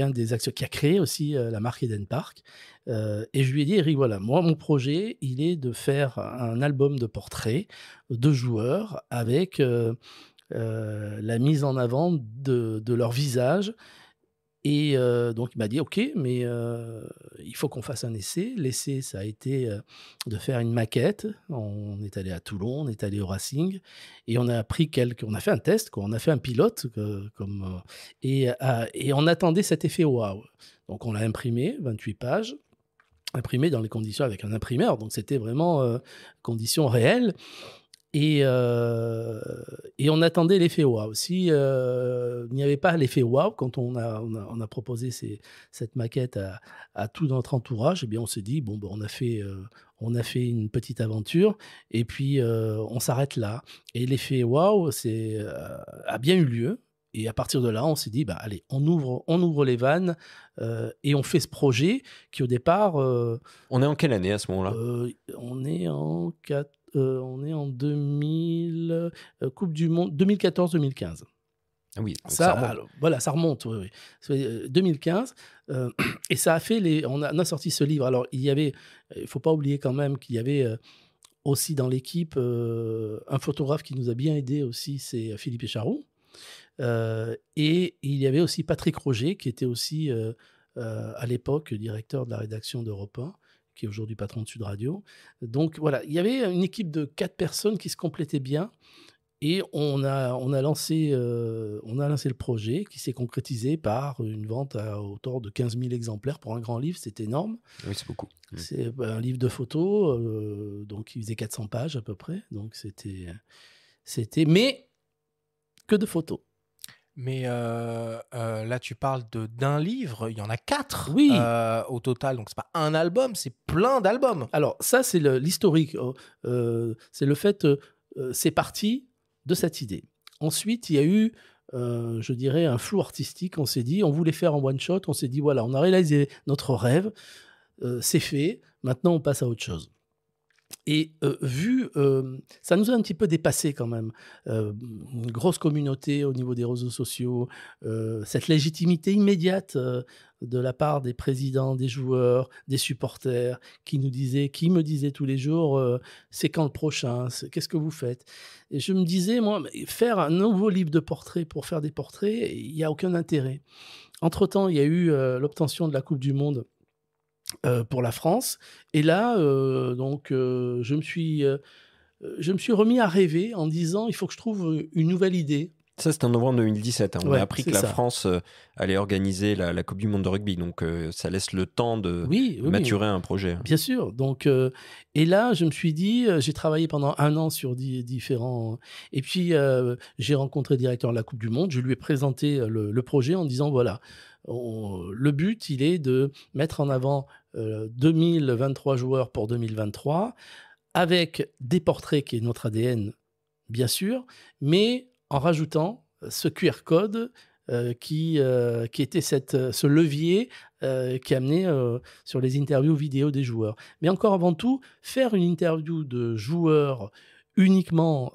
un des acteurs qui a créé aussi la marque Eden Park. Et je lui ai dit, Eric, voilà, moi, mon projet, il est de faire un album de portraits de joueurs avec la mise en avant de leur visage. Et donc, il m'a dit, OK, mais il faut qu'on fasse un essai. L'essai, ça a été de faire une maquette. On est allé à Toulon, on est allé au Racing, et on a fait un test, on a fait un pilote, et on attendait cet effet wow. Donc, on l'a imprimé, 28 pages, imprimé dans les conditions avec un imprimeur. Donc, c'était vraiment conditions réelles. Et on attendait l'effet wow. Si il n'y avait pas l'effet wow, quand on a proposé cette maquette à tout notre entourage, eh bien on s'est dit on a fait une petite aventure et puis on s'arrête là. Et l'effet wow a bien eu lieu. Et à partir de là, on s'est dit allez, on ouvre les vannes et on fait ce projet qui au départ. On est en quelle année à ce moment-là? On est en 2000, Coupe du Monde 2014-2015. Ah oui, ça remonte. Alors, voilà, ça remonte, oui. 2015, et ça a fait on a sorti ce livre. Alors, il faut pas oublier quand même qu'il y avait aussi dans l'équipe un photographe qui nous a bien aidé aussi, c'est Philippe Écharoux. Et il y avait aussi Patrick Roger, qui était aussi à l'époque directeur de la rédaction d'Europe 1, qui est aujourd'hui patron de Sud Radio. Donc voilà, il y avait une équipe de 4 personnes qui se complétaient bien. Et on a lancé le projet qui s'est concrétisé par une vente à hauteur de 15 000 exemplaires pour un grand livre. C'est énorme. Oui, c'est beaucoup. C'est un livre de photos, donc il faisait 400 pages à peu près. Donc c'était mais que de photos. Mais là, tu parles d'un livre, il y en a 4 oui. Au total. Donc, c'est pas un album, c'est plein d'albums. Alors, ça, c'est l'historique. C'est le fait, c'est parti de cette idée. Ensuite, il y a eu, je dirais, un flou artistique. On s'est dit, on voulait faire en one-shot. On s'est dit, voilà, on a réalisé notre rêve. C'est fait. Maintenant, on passe à autre chose. Et ça nous a un petit peu dépassé quand même. Une grosse communauté au niveau des réseaux sociaux, cette légitimité immédiate de la part des présidents, des joueurs, des supporters, qui me disaient tous les jours, c'est quand le prochain, qu'est-ce que vous faites? Et je me disais, moi, faire un nouveau livre de portraits pour faire des portraits, il n'y a aucun intérêt. Entre-temps, il y a eu l'obtention de la Coupe du Monde pour la France. Et là, je me suis remis à rêver en disant, il faut que je trouve une nouvelle idée. Ça, c'était en novembre 2017. On a appris que la ça. France allait organiser la Coupe du Monde de rugby. Donc, ça laisse le temps de maturer un projet. Bien sûr. Donc, et là, je me suis dit, j'ai travaillé pendant 1 an sur différents... Et puis, j'ai rencontré le directeur de la Coupe du Monde. Je lui ai présenté le projet en disant, voilà, le but, il est de mettre en avant 2023 joueurs pour 2023, avec des portraits qui est notre ADN, bien sûr, mais en rajoutant ce QR code qui était ce levier qui amenait sur les interviews vidéo des joueurs. Mais encore avant tout, faire une interview de joueurs uniquement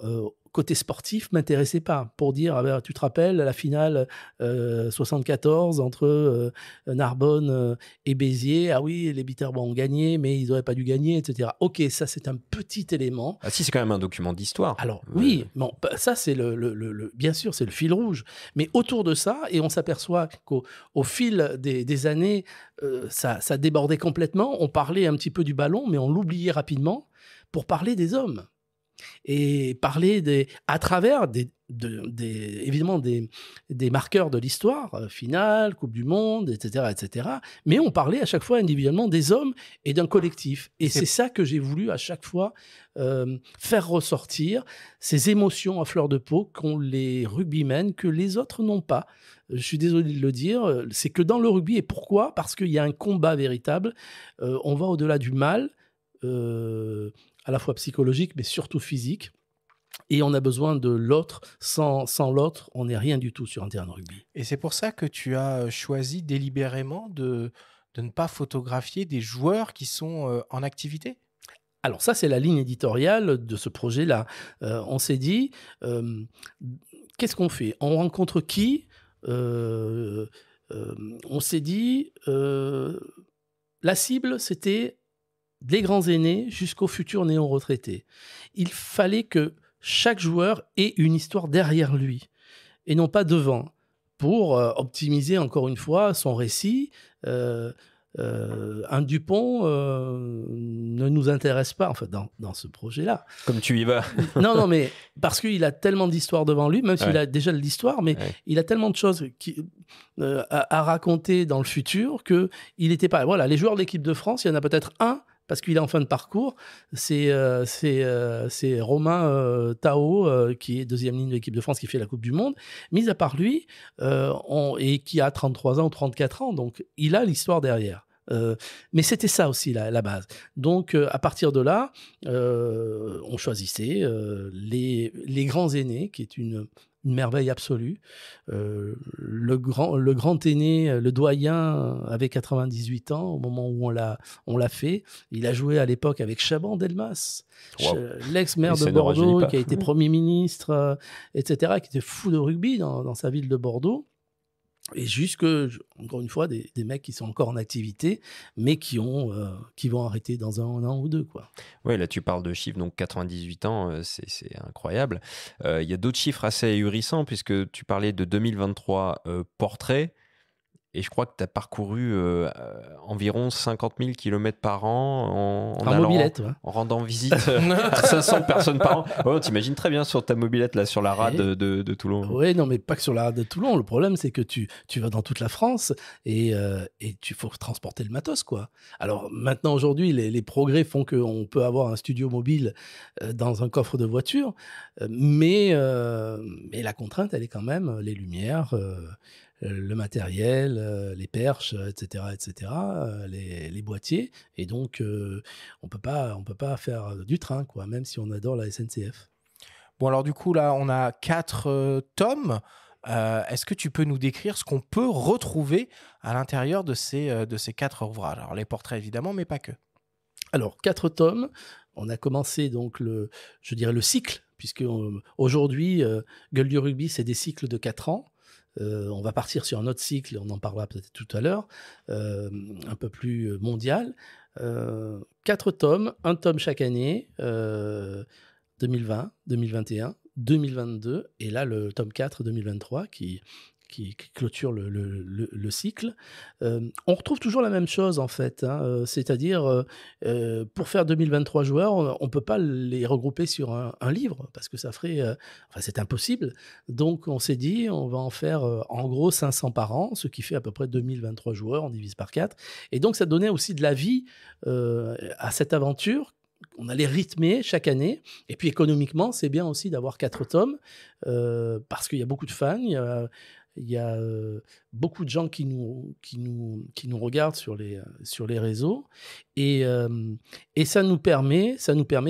côté sportif m'intéressait pas. Pour dire, tu te rappelles la finale 74 entre Narbonne et Béziers. Ah oui, les Bitterbois ont gagné, mais ils n'auraient pas dû gagner, etc. Ok, ça c'est un petit élément. Ah si, c'est quand même un document d'histoire. Alors oui, bon, ça c'est bien sûr, c'est le fil rouge. Mais autour de ça, et on s'aperçoit qu'au fil des années, ça débordait complètement. On parlait un petit peu du ballon, mais on l'oubliait rapidement pour parler des hommes. Et parler à travers évidemment des marqueurs de l'histoire, finale, Coupe du Monde, etc., etc. Mais on parlait à chaque fois individuellement des hommes et d'un collectif. Et c'est ça que j'ai voulu à chaque fois faire ressortir, ces émotions à fleur de peau qu'ont les rugbymen, que les autres n'ont pas. Je suis désolé de le dire, c'est que dans le rugby, et pourquoi ? Parce qu'il y a un combat véritable, on va au-delà du mal, à la fois psychologique, mais surtout physique. Et on a besoin de l'autre. Sans l'autre, on n'est rien du tout sur un terrain de rugby. Et c'est pour ça que tu as choisi délibérément de ne pas photographier des joueurs qui sont en activité ? Alors ça, c'est la ligne éditoriale de ce projet-là. On s'est dit, qu'est-ce qu'on fait ? On rencontre qui ? On s'est dit, la cible, c'était des grands aînés jusqu'aux futurs néo-retraités. Il fallait que chaque joueur ait une histoire derrière lui et non pas devant, pour optimiser encore une fois son récit. Un Dupont ne nous intéresse pas, en fait, dans ce projet-là. Comme tu y vas. Non, mais parce qu'il a tellement d'histoires devant lui, même s'il a déjà de l'histoire, mais il a tellement de choses à raconter dans le futur qu'il n'était pas... Voilà, les joueurs de l'équipe de France, il y en a peut-être un, parce qu'il est en fin de parcours, c'est Romain Tao, qui est deuxième ligne de l'équipe de France, qui fait la Coupe du Monde. Mis à part lui, et qui a 33 ans ou 34 ans, donc il a l'histoire derrière. Mais c'était ça aussi la base. Donc à partir de là, on choisissait les grands aînés, qui est une merveille absolue. Le grand aîné, le doyen, avait 98 ans au moment où on l'a fait. Il a joué à l'époque avec Chaban-Delmas, l'ex-maire de Bordeaux, qui a été Premier ministre, etc., qui était fou de rugby dans sa ville de Bordeaux. Et encore une fois, des mecs qui sont encore en activité, mais qui vont arrêter dans un an ou deux, quoi. Oui, là tu parles de chiffres, donc 98 ans, c'est incroyable. Il y a d'autres chiffres assez ahurissants, puisque tu parlais de 2023 portraits, et je crois que tu as parcouru environ 50 000 km par an en mobilette, en rendant visite à 500 personnes par an. Ouais, on t'imagine très bien sur ta mobilette, là, sur la rade de Toulon. Oui, non, mais pas que sur la rade de Toulon. Le problème, c'est que tu vas dans toute la France et tu faut transporter le matos, quoi. Alors maintenant, aujourd'hui, les progrès font qu'on peut avoir un studio mobile dans un coffre de voiture, mais la contrainte, elle est quand même les lumières, le matériel, les perches, etc., les boîtiers. Et donc, on peut pas faire du train, quoi, même si on adore la SNCF. Bon, alors du coup, là, on a 4 tomes. Est-ce que tu peux nous décrire ce qu'on peut retrouver à l'intérieur de ces 4 ouvrages ? Alors, les portraits, évidemment, mais pas que. Alors, 4 tomes. On a commencé, donc, le cycle, puisque aujourd'hui, Gueule du rugby, c'est des cycles de 4 ans. On va partir sur un autre cycle, on en parlera peut-être tout à l'heure, un peu plus mondial. 4 tomes, un tome chaque année, 2020, 2021, 2022, et là le tome 4, 2023, qui clôture le cycle. On retrouve toujours la même chose, en fait, hein, c'est-à-dire pour faire 2023 joueurs, on ne peut pas les regrouper sur un livre, parce que ça ferait... c'est impossible. Donc on s'est dit, on va en faire en gros 500 par an, ce qui fait à peu près 2023 joueurs, on divise par 4. Et donc ça donnait aussi de la vie à cette aventure. On allait rythmer chaque année. Et puis économiquement, c'est bien aussi d'avoir 4 tomes, parce qu'il y a beaucoup de fans, il y a beaucoup de gens qui nous regardent sur les réseaux et ça nous permet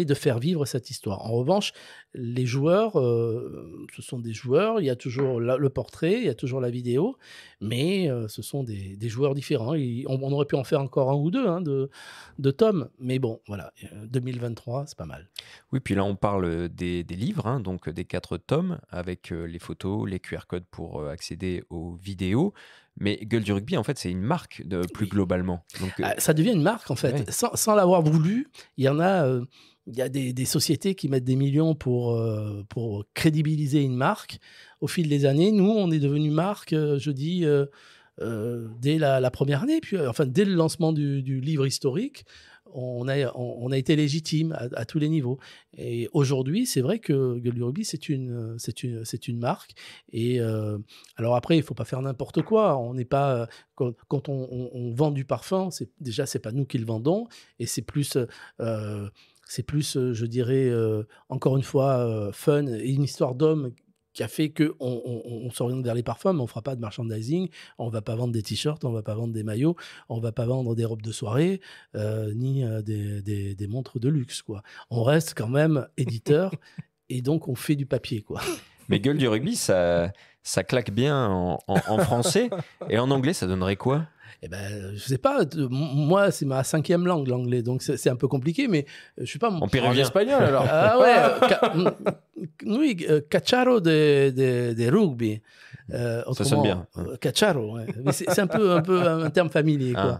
de faire vivre cette histoire. En revanche, les joueurs, ce sont des joueurs, il y a toujours le portrait, il y a toujours la vidéo, mais ce sont des joueurs différents. On aurait pu en faire encore un ou deux de tomes, mais bon, voilà, 2023, c'est pas mal. Oui, puis là, on parle des livres, donc des 4 tomes, avec les photos, les QR codes pour accéder aux vidéos. Mais Gueule du Rugby, en fait, c'est une marque plus globalement. Donc, ça devient une marque, en fait. Ouais. Sans l'avoir voulu, il y a des sociétés qui mettent des millions pour crédibiliser une marque. Au fil des années, nous, on est devenu marque, dès la première année. Puis, dès le lancement du livre historique, on a été légitime à tous les niveaux. Et aujourd'hui, c'est vrai que Gueule du Rugby, c'est une marque. Et alors après, il ne faut pas faire n'importe quoi. On n'est pas quand on vend du parfum, c'est pas nous qui le vendons, et c'est plus, je dirais, encore une fois, fun et une histoire d'homme qui a fait qu'on s'oriente vers les parfums, mais on ne fera pas de merchandising, on ne va pas vendre des t-shirts, on ne va pas vendre des maillots, on ne va pas vendre des robes de soirée, ni des montres de luxe, quoi. On reste quand même éditeur, et donc on fait du papier, quoi. Mais Gueule du Rugby, ça claque bien en français, et en anglais, ça donnerait quoi ? Eh ben, je sais pas, moi c'est ma 5e langue, l'anglais, donc c'est un peu compliqué, mais je sais pas. En espagnol alors. Ah ouais, oui, cacharo de rugby. Ça sonne bien. Cacharo, ouais. Mais c'est un peu un terme familier, quoi.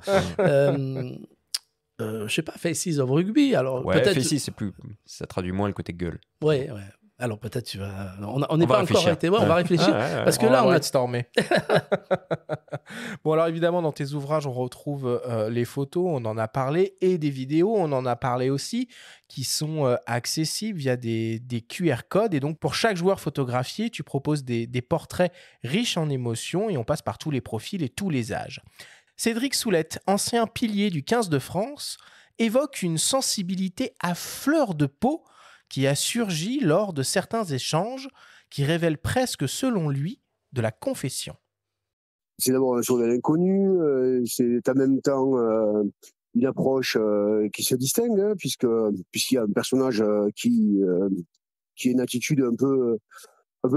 Je sais pas, Faces of Rugby. Alors ouais, peut-être. Faces, ça traduit moins le côté gueule. Ouais. Alors peut-être tu vas. On n'est pas encore arrêté. Ouais, on va réfléchir. Parce que on là, on a stormé. Bon, alors évidemment, dans tes ouvrages, on retrouve les photos, on en a parlé, et des vidéos, on en a parlé aussi, qui sont accessibles via des QR codes. Et donc, pour chaque joueur photographié, tu proposes des portraits riches en émotions, et on passe par tous les profils et tous les âges. Cédric Soulette, ancien pilier du 15 de France, évoque une sensibilité à fleur de peau qui a surgi lors de certains échanges qui révèlent presque, selon lui, de la confession. C'est d'abord un journal inconnu, c'est en même temps une approche qui se distingue, puisqu'il y a un personnage qui a une attitude un peu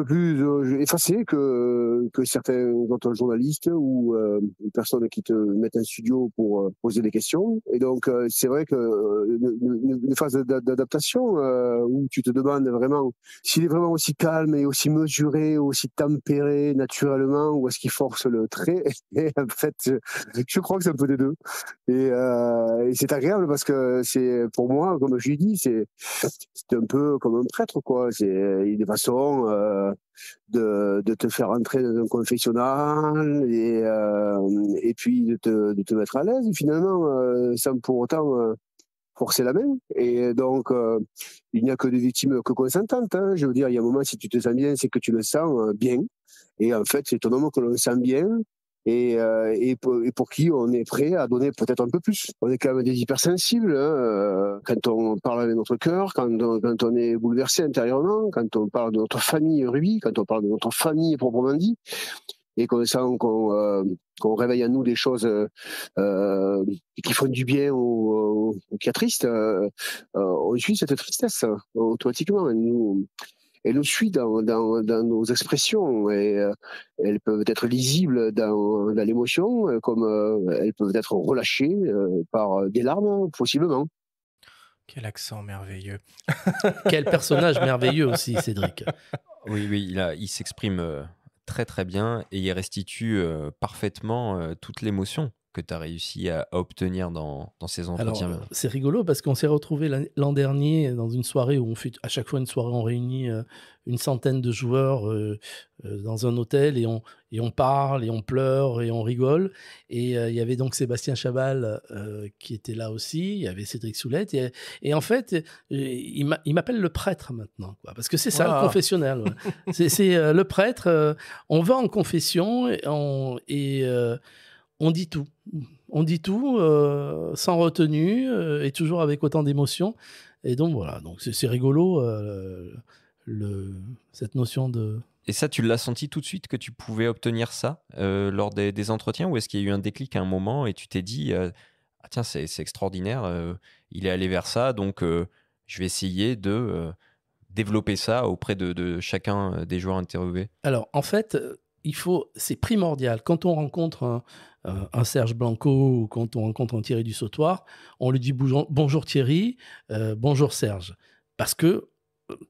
plus effacée que certains autres journalistes ou une personne qui te mettent un studio pour poser des questions. Et donc, c'est vrai que une phase d'adaptation où tu te demandes vraiment s'il est vraiment aussi calme et aussi mesuré, aussi tempéré naturellement, ou est-ce qu'il force le trait. Et en fait, je crois que c'est un peu des deux. Et c'est agréable parce que c'est, pour moi, comme je l'ai dit, c'est un peu comme un prêtre, quoi. Il y a des façons de te faire entrer dans un confessionnal et puis de te mettre à l'aise finalement sans pour autant forcer la main. Et donc il n'y a que des victimes que consentantes, hein. Je veux dire, il y a un moment, si tu te sens bien, c'est que tu le sens bien, et en fait c'est ton homme que l'on sent bien et pour qui on est prêt à donner peut-être un peu plus. On est quand même des hypersensibles, hein, quand on parle avec notre cœur, quand on est bouleversé intérieurement, quand on parle de notre famille rugby, quand on parle de notre famille proprement dit, et qu'on sent qu'on réveille en nous des choses qui font du bien ou qui attristent, on suit cette tristesse automatiquement. Elle nous suit dans nos expressions, et elles peuvent être lisibles dans l'émotion, comme elles peuvent être relâchées par des larmes, possiblement. Quel accent merveilleux. Quel personnage merveilleux aussi, Cédric. Oui, il s'exprime très très bien, et il restitue parfaitement toute l'émotion que tu as réussi à obtenir dans ces entretiens. Alors, c'est rigolo parce qu'on s'est retrouvés l'an dernier dans une soirée où on fait à chaque fois une soirée, on réunit une centaine de joueurs dans un hôtel, et on parle et on pleure et on rigole. Et il y avait donc Sébastien Chabal qui était là aussi, il y avait Cédric Soulette, et en fait il m'appelle le prêtre maintenant, quoi, parce que c'est ça, le confessionnal. Ouais. c'est le prêtre, on va en confession et on dit tout. On dit tout sans retenue et toujours avec autant d'émotion. Et donc voilà, donc c'est rigolo. cette notion de... Et ça, tu l'as senti tout de suite que tu pouvais obtenir ça lors des entretiens, ou est-ce qu'il y a eu un déclic à un moment et tu t'es dit ah tiens, c'est extraordinaire, il est allé vers ça, donc je vais essayer de développer ça auprès de chacun des joueurs interviewés? Alors, en fait, c'est primordial. Quand on rencontre un Serge Blanco ou quand on rencontre un Thierry Dussautoir, on lui dit bonjour Thierry, bonjour Serge, parce que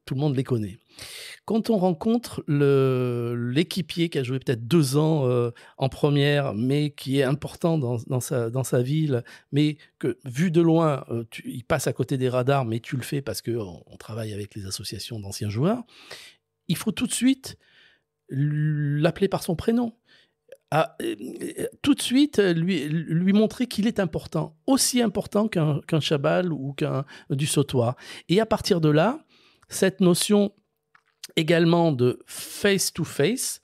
tout le monde les connaît. Quand on rencontre l'équipier qui a joué peut-être 2 ans en première, mais qui est important dans sa ville, mais que vu de loin, il passe à côté des radars, mais tu le fais parce qu'on travaille avec les associations d'anciens joueurs, il faut tout de suite l'appeler par son prénom. Tout de suite lui montrer qu'il est important, aussi important qu'un Chabal ou qu'un Dussautoir. Et à partir de là, cette notion également de face-to-face,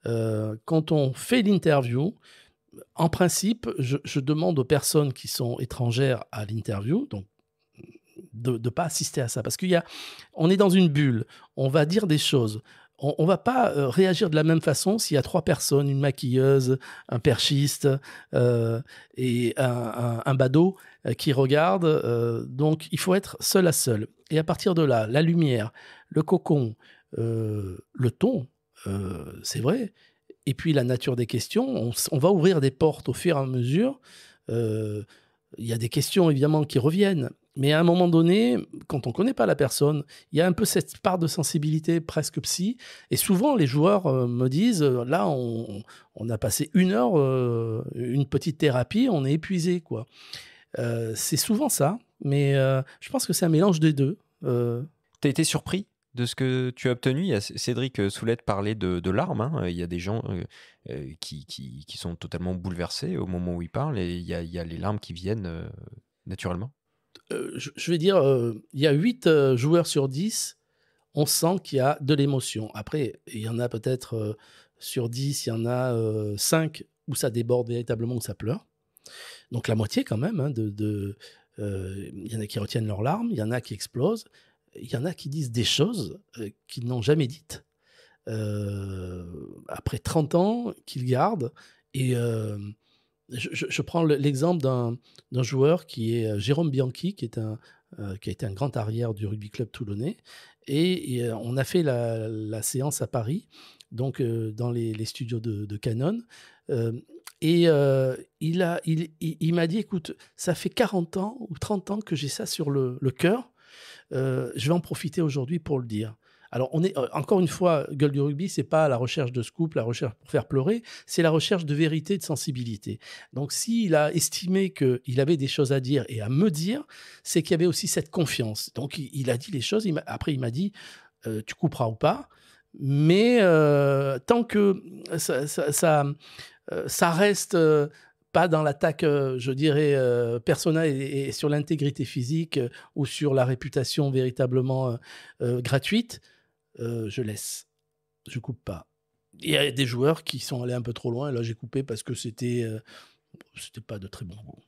quand on fait l'interview, en principe, je demande aux personnes qui sont étrangères à l'interview, donc de ne pas assister à ça, parce on est dans une bulle, on va dire des choses. On ne va pas réagir de la même façon s'il y a 3 personnes, une maquilleuse, un perchiste et un badaud qui regardent. Donc, il faut être seul à seul. Et à partir de là, la lumière, le cocon, le ton, c'est vrai. Et puis, la nature des questions, on va ouvrir des portes au fur et à mesure. Il y a des questions, évidemment, qui reviennent. Mais à un moment donné, quand on ne connaît pas la personne, il y a un peu cette part de sensibilité presque psy. Et souvent, les joueurs me disent, là, on a passé 1 heure, une petite thérapie, on est épuisé, quoi. C'est souvent ça, mais je pense que c'est un mélange des deux. Tu as été surpris de ce que tu as obtenu? Il y a Cédric Soulette parlait de larmes. Hein. Il y a des gens qui sont totalement bouleversés au moment où ils parlent, et il y a les larmes qui viennent naturellement. Je vais dire, il y a 8 joueurs sur 10, on sent qu'il y a de l'émotion. Après, il y en a peut-être sur 10, il y en a 5 où ça déborde véritablement, où ça pleure. Donc la moitié quand même. Hein, il y en a qui retiennent leurs larmes, il y en a qui explosent, il y en a qui disent des choses qu'ils n'ont jamais dites. Après 30 ans, qu'ils gardent. Et je prends l'exemple d'un joueur qui est Jérôme Bianchi, qui a été un grand arrière du rugby club toulonnais. Et on a fait la séance à Paris, donc dans les studios de Canon. Il m'a dit, écoute, ça fait 40 ans ou 30 ans que j'ai ça sur le cœur. Je vais en profiter aujourd'hui pour le dire. Alors, on est encore une fois, Gueule du rugby, c'est pas la recherche de scoop, la recherche pour faire pleurer, c'est la recherche de vérité, de sensibilité. Donc, s'il a estimé qu'il avait des choses à dire et à me dire, c'est qu'il y avait aussi cette confiance. Donc, il a dit les choses. Après, il m'a dit, tu couperas ou pas, mais tant que ça reste pas dans l'attaque, je dirais, personnelle et sur l'intégrité physique ou sur la réputation véritablement gratuite, je laisse. Je coupe pas. Il y a des joueurs qui sont allés un peu trop loin. Et là, j'ai coupé parce que c'était pas de très bon goût.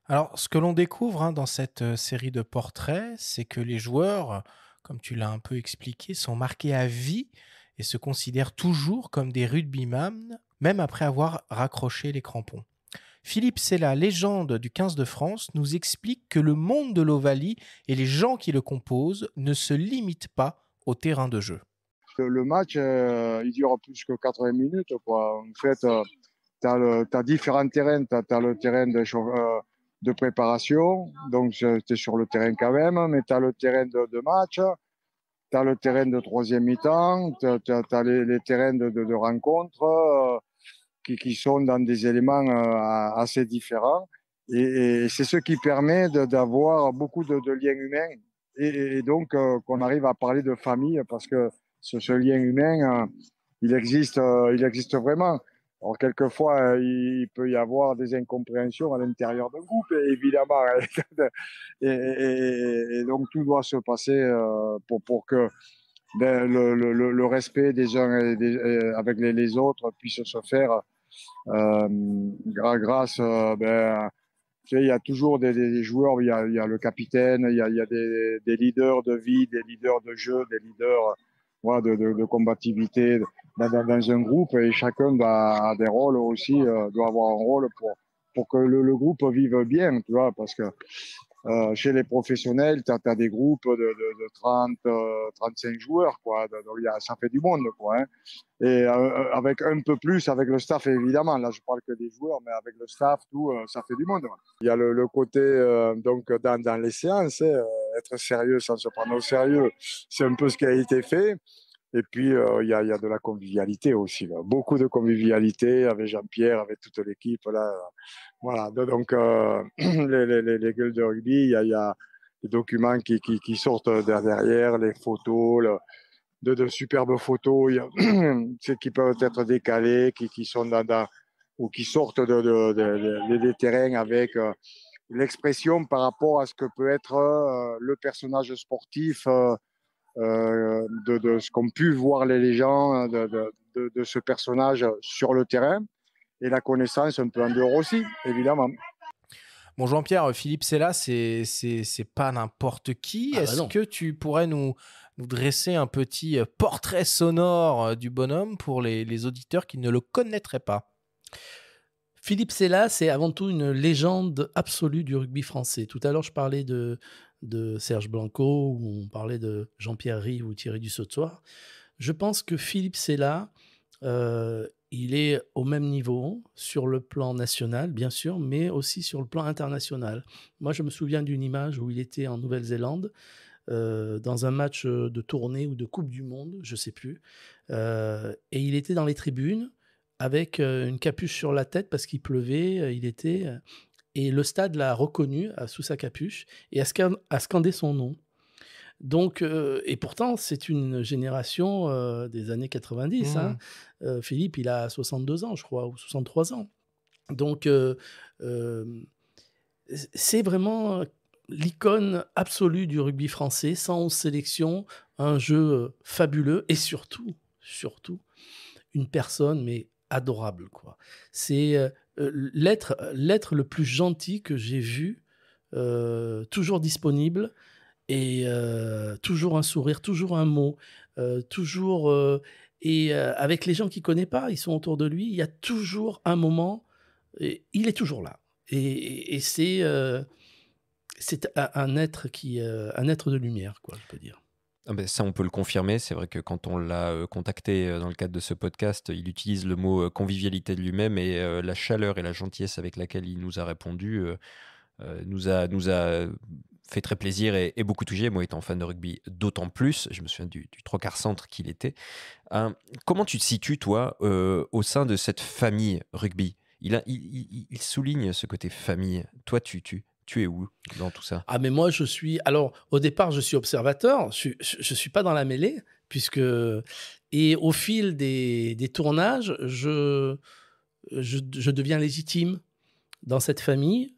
Alors, ce que l'on découvre dans cette série de portraits, c'est que les joueurs, comme tu l'as un peu expliqué, sont marqués à vie et se considèrent toujours comme des rugbyman, même après avoir raccroché les crampons. Philippe Sella, légende du 15 de France, nous explique que le monde de l'Ovalie et les gens qui le composent ne se limitent pas au terrain de jeu. Le match, il dure plus que 80 minutes, quoi. En fait, tu as différents terrains. Tu as le terrain de préparation, donc tu es sur le terrain quand même, mais tu as le terrain de match, tu as le terrain de troisième mi-temps, tu as les terrains de rencontre qui sont dans des éléments assez différents. Et c'est ce qui permet d'avoir beaucoup de liens humains. Et donc, qu'on arrive à parler de famille, parce que ce lien humain, il existe vraiment. Alors, quelquefois, il peut y avoir des incompréhensions à l'intérieur d'un groupe, évidemment. Et donc, tout doit se passer pour que le respect des uns avec les autres puisse se faire grâce Tu sais, il y a toujours des joueurs, il y a le capitaine, il y a des leaders de vie, des leaders de jeu, des leaders voilà, de combativité dans un groupe, et chacun a des rôles aussi, doit avoir un rôle pour que le groupe vive bien, tu vois, parce que chez les professionnels, tu as des groupes de 30, 35 joueurs, quoi. Donc, ça fait du monde, quoi. Hein. Et avec un peu plus, avec le staff, évidemment. Là, je parle que des joueurs, mais avec le staff, tout, ça fait du monde. Il y a le côté, donc, dans les séances, être sérieux sans se prendre au sérieux, c'est un peu ce qui a été fait. Et puis, il y a de la convivialité aussi. Là. Beaucoup de convivialité avec Jean-Pierre, avec toute l'équipe. Là. Voilà. Donc, les gueules de rugby, il y a des documents qui sortent derrière, les photos, de superbes photos qui peuvent être décalées, qui sont ou qui sortent des terrains avec l'expression par rapport à ce que peut être le personnage sportif. De ce qu'ont pu voir les gens de ce personnage sur le terrain et la connaissance un peu en dehors aussi, évidemment. Bon, Jean-Pierre, Philippe Sella, c'est pas n'importe qui. Est-ce que tu pourrais nous dresser un petit portrait sonore du bonhomme pour les auditeurs qui ne le connaîtraient pas? Philippe Sella, c'est avant tout une légende absolue du rugby français. Tout à l'heure, je parlais de Serge Blanco, où on parlait de Jean-Pierre Rive ou Thierry Dussault-Soir. Je pense que Philippe Sella, il est au même niveau sur le plan national, bien sûr, mais aussi sur le plan international. Moi, je me souviens d'une image où il était en Nouvelle-Zélande, dans un match de tournée ou de Coupe du Monde, je ne sais plus, et il était dans les tribunes avec une capuche sur la tête parce qu'il pleuvait, et le stade l'a reconnu sous sa capuche et a scandé son nom. Donc, et pourtant, c'est une génération des années 90. Hein. Philippe, il a 62 ans, je crois, ou 63 ans. Donc, c'est vraiment l'icône absolue du rugby français, 111 sélections, un jeu fabuleux et surtout, une personne, mais adorable, quoi. C'est l'être le plus gentil que j'ai vu, toujours disponible et toujours un sourire, toujours un mot, toujours avec les gens qu'il connaît pas, ils sont autour de lui, il y a toujours un moment, et il est toujours là. Et c'est un être de lumière, quoi, je peux dire. Ah ben ça, on peut le confirmer. C'est vrai que quand on l'a contacté dans le cadre de ce podcast, il utilise le mot convivialité de lui-même, et la chaleur et la gentillesse avec laquelle il nous a répondu nous a fait très plaisir et beaucoup touché. Moi, étant fan de rugby, d'autant plus. Je me souviens du 3/4 centre qu'il était. Comment tu te situes, toi, au sein de cette famille rugby? Il souligne ce côté famille. Toi, tu es où dans tout ça? Ah, mais moi, alors, au départ, je suis observateur. Je suis pas dans la mêlée, et au fil des tournages, je deviens légitime dans cette famille,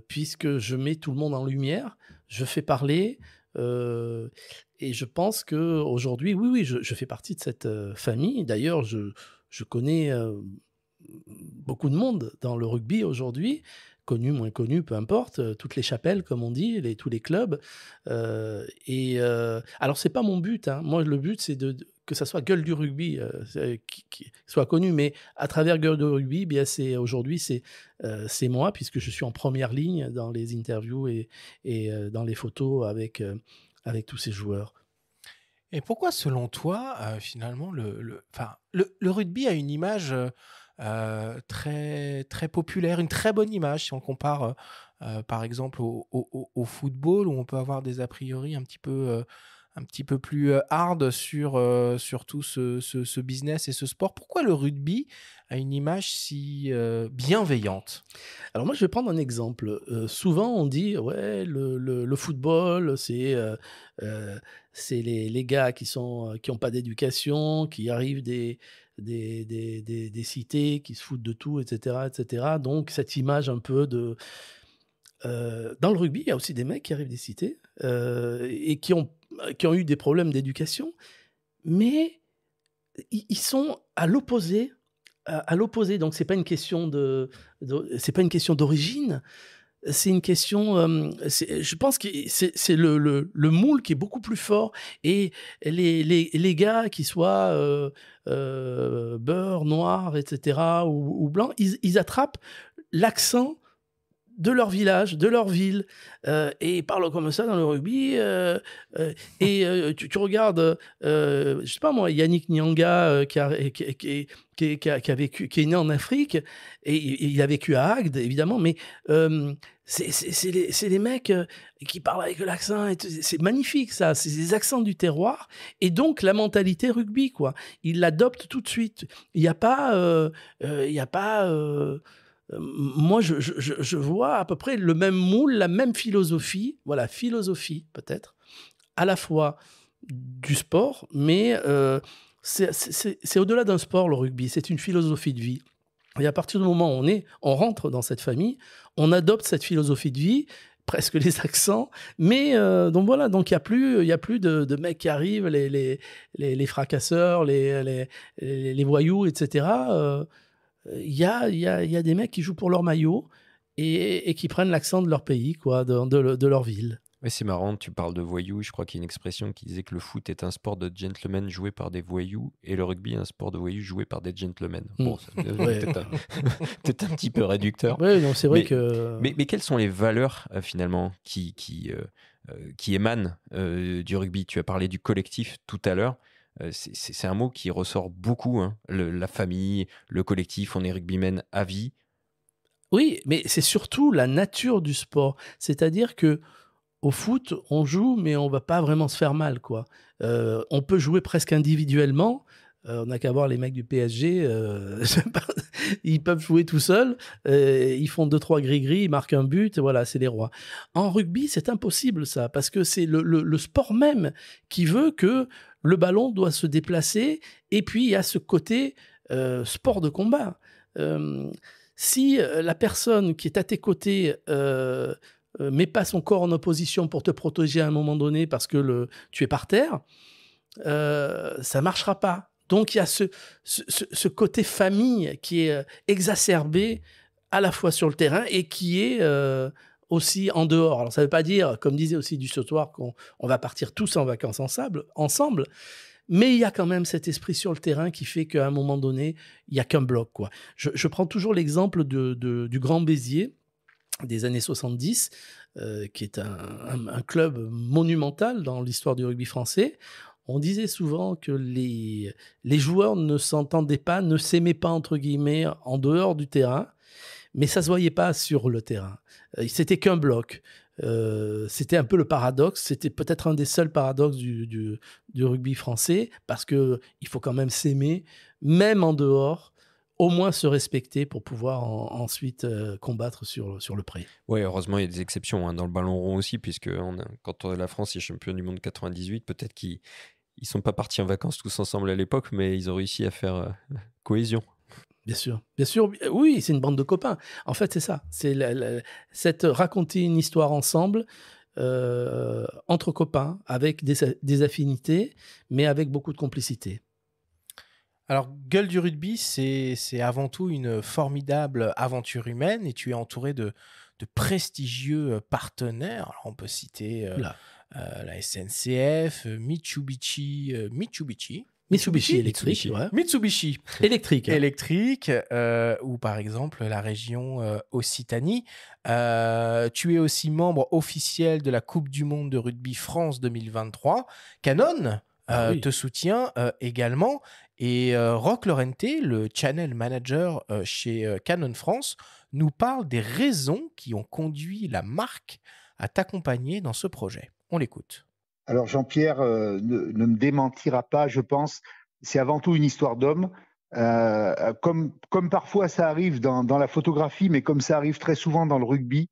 puisque je mets tout le monde en lumière, je fais parler, et je pense qu'aujourd'hui, oui, je fais partie de cette famille. D'ailleurs, je connais beaucoup de monde dans le rugby aujourd'hui, connu, moins connu, peu importe, toutes les chapelles, comme on dit, tous les clubs. Alors, c'est pas mon but. Hein. Moi, le but, c'est que ça soit Gueule du rugby qui soit connu, mais à travers Gueule du rugby, bien, aujourd'hui, c'est moi, puisque je suis en première ligne dans les interviews et dans les photos avec tous ces joueurs. Et pourquoi, selon toi, finalement, le rugby a une image très, très populaire, une très bonne image si on compare par exemple au football, où on peut avoir des a priori un petit peu plus hard sur tout ce business et ce sport. Pourquoi le rugby a une image si bienveillante? Alors moi, je vais prendre un exemple. Souvent, on dit, ouais, le football, c'est les gars qui ont pas d'éducation, qui arrivent des cités, qui se foutent de tout, etc., etc. Donc, cette image un peu de... dans le rugby, il y a aussi des mecs qui arrivent des cités et qui ont eu des problèmes d'éducation, mais ils sont à l'opposé à l'opposé. Donc c'est pas une question c'est pas une question d'origine. C'est une question. Je pense que c'est le moule qui est beaucoup plus fort, et les gars qui soient beurre, noir, etc. ou blanc, ils attrapent l'accent de leur village, de leur ville, et ils parlent comme ça dans le rugby. Tu regardes, je sais pas moi, Yannick Nyanga, qui a vécu, qui est né en Afrique, et il a vécu à Agde, évidemment, mais c'est les mecs qui parlent avec l'accent. C'est magnifique, ça. C'est des accents du terroir, et donc la mentalité rugby, quoi. Ils l'adoptent tout de suite. Il n'y a pas, moi, je vois à peu près le même moule, la même philosophie, voilà, philosophie peut-être, à la fois du sport, mais c'est au-delà d'un sport, le rugby, c'est une philosophie de vie. Et à partir du moment où on rentre dans cette famille, on adopte cette philosophie de vie, presque les accents, mais donc voilà, donc il y a plus de mecs qui arrivent, les fracasseurs, les voyous, etc. Il y a des mecs qui jouent pour leur maillot et qui prennent l'accent de leur pays, quoi, de leur ville. Ouais, c'est marrant, tu parles de voyous. Je crois qu'il y a une expression qui disait que le foot est un sport de gentlemen joué par des voyous et le rugby un sport de voyous joué par des gentlemen. Bon, c'est peut-être un petit peu réducteur. Oui, non, c'est vrai que... Mais quelles sont les valeurs, finalement, qui émanent du rugby? Tu as parlé du collectif tout à l'heure. C'est un mot qui ressort beaucoup, hein. La famille, le collectif, on est rugbyman à vie. Oui, mais c'est surtout la nature du sport. C'est-à-dire que au foot, on joue, mais on va pas vraiment se faire mal, quoi. On peut jouer presque individuellement. On n'a qu'à voir les mecs du PSG. Ils peuvent jouer tout seuls. Ils font 2-3 gris-gris, ils marquent un but. Voilà, c'est les rois. En rugby, c'est impossible, ça, parce que c'est le sport même qui veut que le ballon doit se déplacer. Et puis, il y a ce côté sport de combat. Si la personne qui est à tes côtés met pas son corps en opposition pour te protéger à un moment donné parce que tu es par terre, ça marchera pas. Donc il y a ce côté famille qui est exacerbé à la fois sur le terrain et qui est aussi en dehors. Alors ça veut pas dire, comme disait aussi du Sautoir, qu'on va partir tous en vacances ensemble, mais il y a quand même cet esprit sur le terrain qui fait qu'à un moment donné, il y a qu'un bloc, quoi. Je prends toujours l'exemple du Grand Béziers des années 70, qui est un club monumental dans l'histoire du rugby français. On disait souvent que les joueurs ne s'entendaient pas, ne s'aimaient pas, entre guillemets, en dehors du terrain, mais ça ne se voyait pas sur le terrain. C'était qu'un bloc. C'était un peu le paradoxe. C'était peut-être un des seuls paradoxes du rugby français, parce qu'il faut quand même s'aimer, même en dehors, au moins se respecter pour pouvoir ensuite combattre sur le pré. Oui, heureusement, il y a des exceptions, hein, dans le ballon rond aussi, puisque quand la France est championne du monde 98, peut-être qu'ils ne sont pas partis en vacances tous ensemble à l'époque, mais ils ont réussi à faire cohésion. Bien sûr, oui, c'est une bande de copains. En fait, c'est ça. C'est raconter une histoire ensemble, entre copains, avec des affinités, mais avec beaucoup de complicité. Alors, Gueule du rugby, c'est avant tout une formidable aventure humaine, et tu es entouré de prestigieux partenaires. Alors, on peut citer la SNCF, Mitsubishi électrique. Ouais. Mitsubishi électrique, ou par exemple la région Occitanie. Tu es aussi membre officiel de la Coupe du Monde de rugby France 2023. Canon te soutient également. Et Roch Lorente, le channel manager chez Canon France, nous parle des raisons qui ont conduit la marque à t'accompagner dans ce projet. On l'écoute. Alors Jean-Pierre ne me démentira pas, je pense. C'est avant tout une histoire d'homme. Comme parfois ça arrive dans la photographie, mais comme ça arrive très souvent dans le rugby.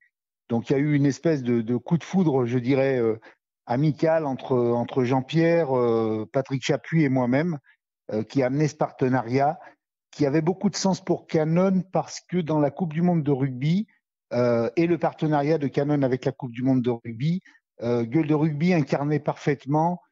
Donc il y a eu une espèce de coup de foudre, je dirais, amical entre Jean-Pierre, Patrick Chapuis et moi-même, qui a amené ce partenariat, qui avait beaucoup de sens pour Canon, parce que dans la Coupe du Monde de rugby et le partenariat de Canon avec la Coupe du Monde de rugby, Gueule de rugby incarnait parfaitement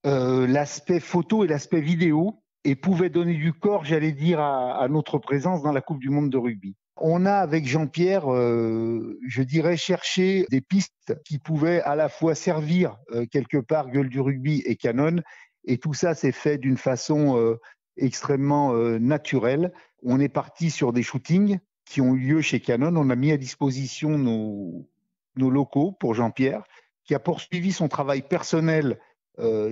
l'aspect photo et l'aspect vidéo et pouvait donner du corps, j'allais dire, à notre présence dans la Coupe du Monde de rugby. On a, avec Jean-Pierre, je dirais, cherché des pistes qui pouvaient à la fois servir quelque part Gueule du Rugby et Canon, et tout ça s'est fait d'une façon extrêmement naturelle. On est parti sur des shootings qui ont eu lieu chez Canon. On a mis à disposition nos locaux pour Jean-Pierre, qui a poursuivi son travail personnel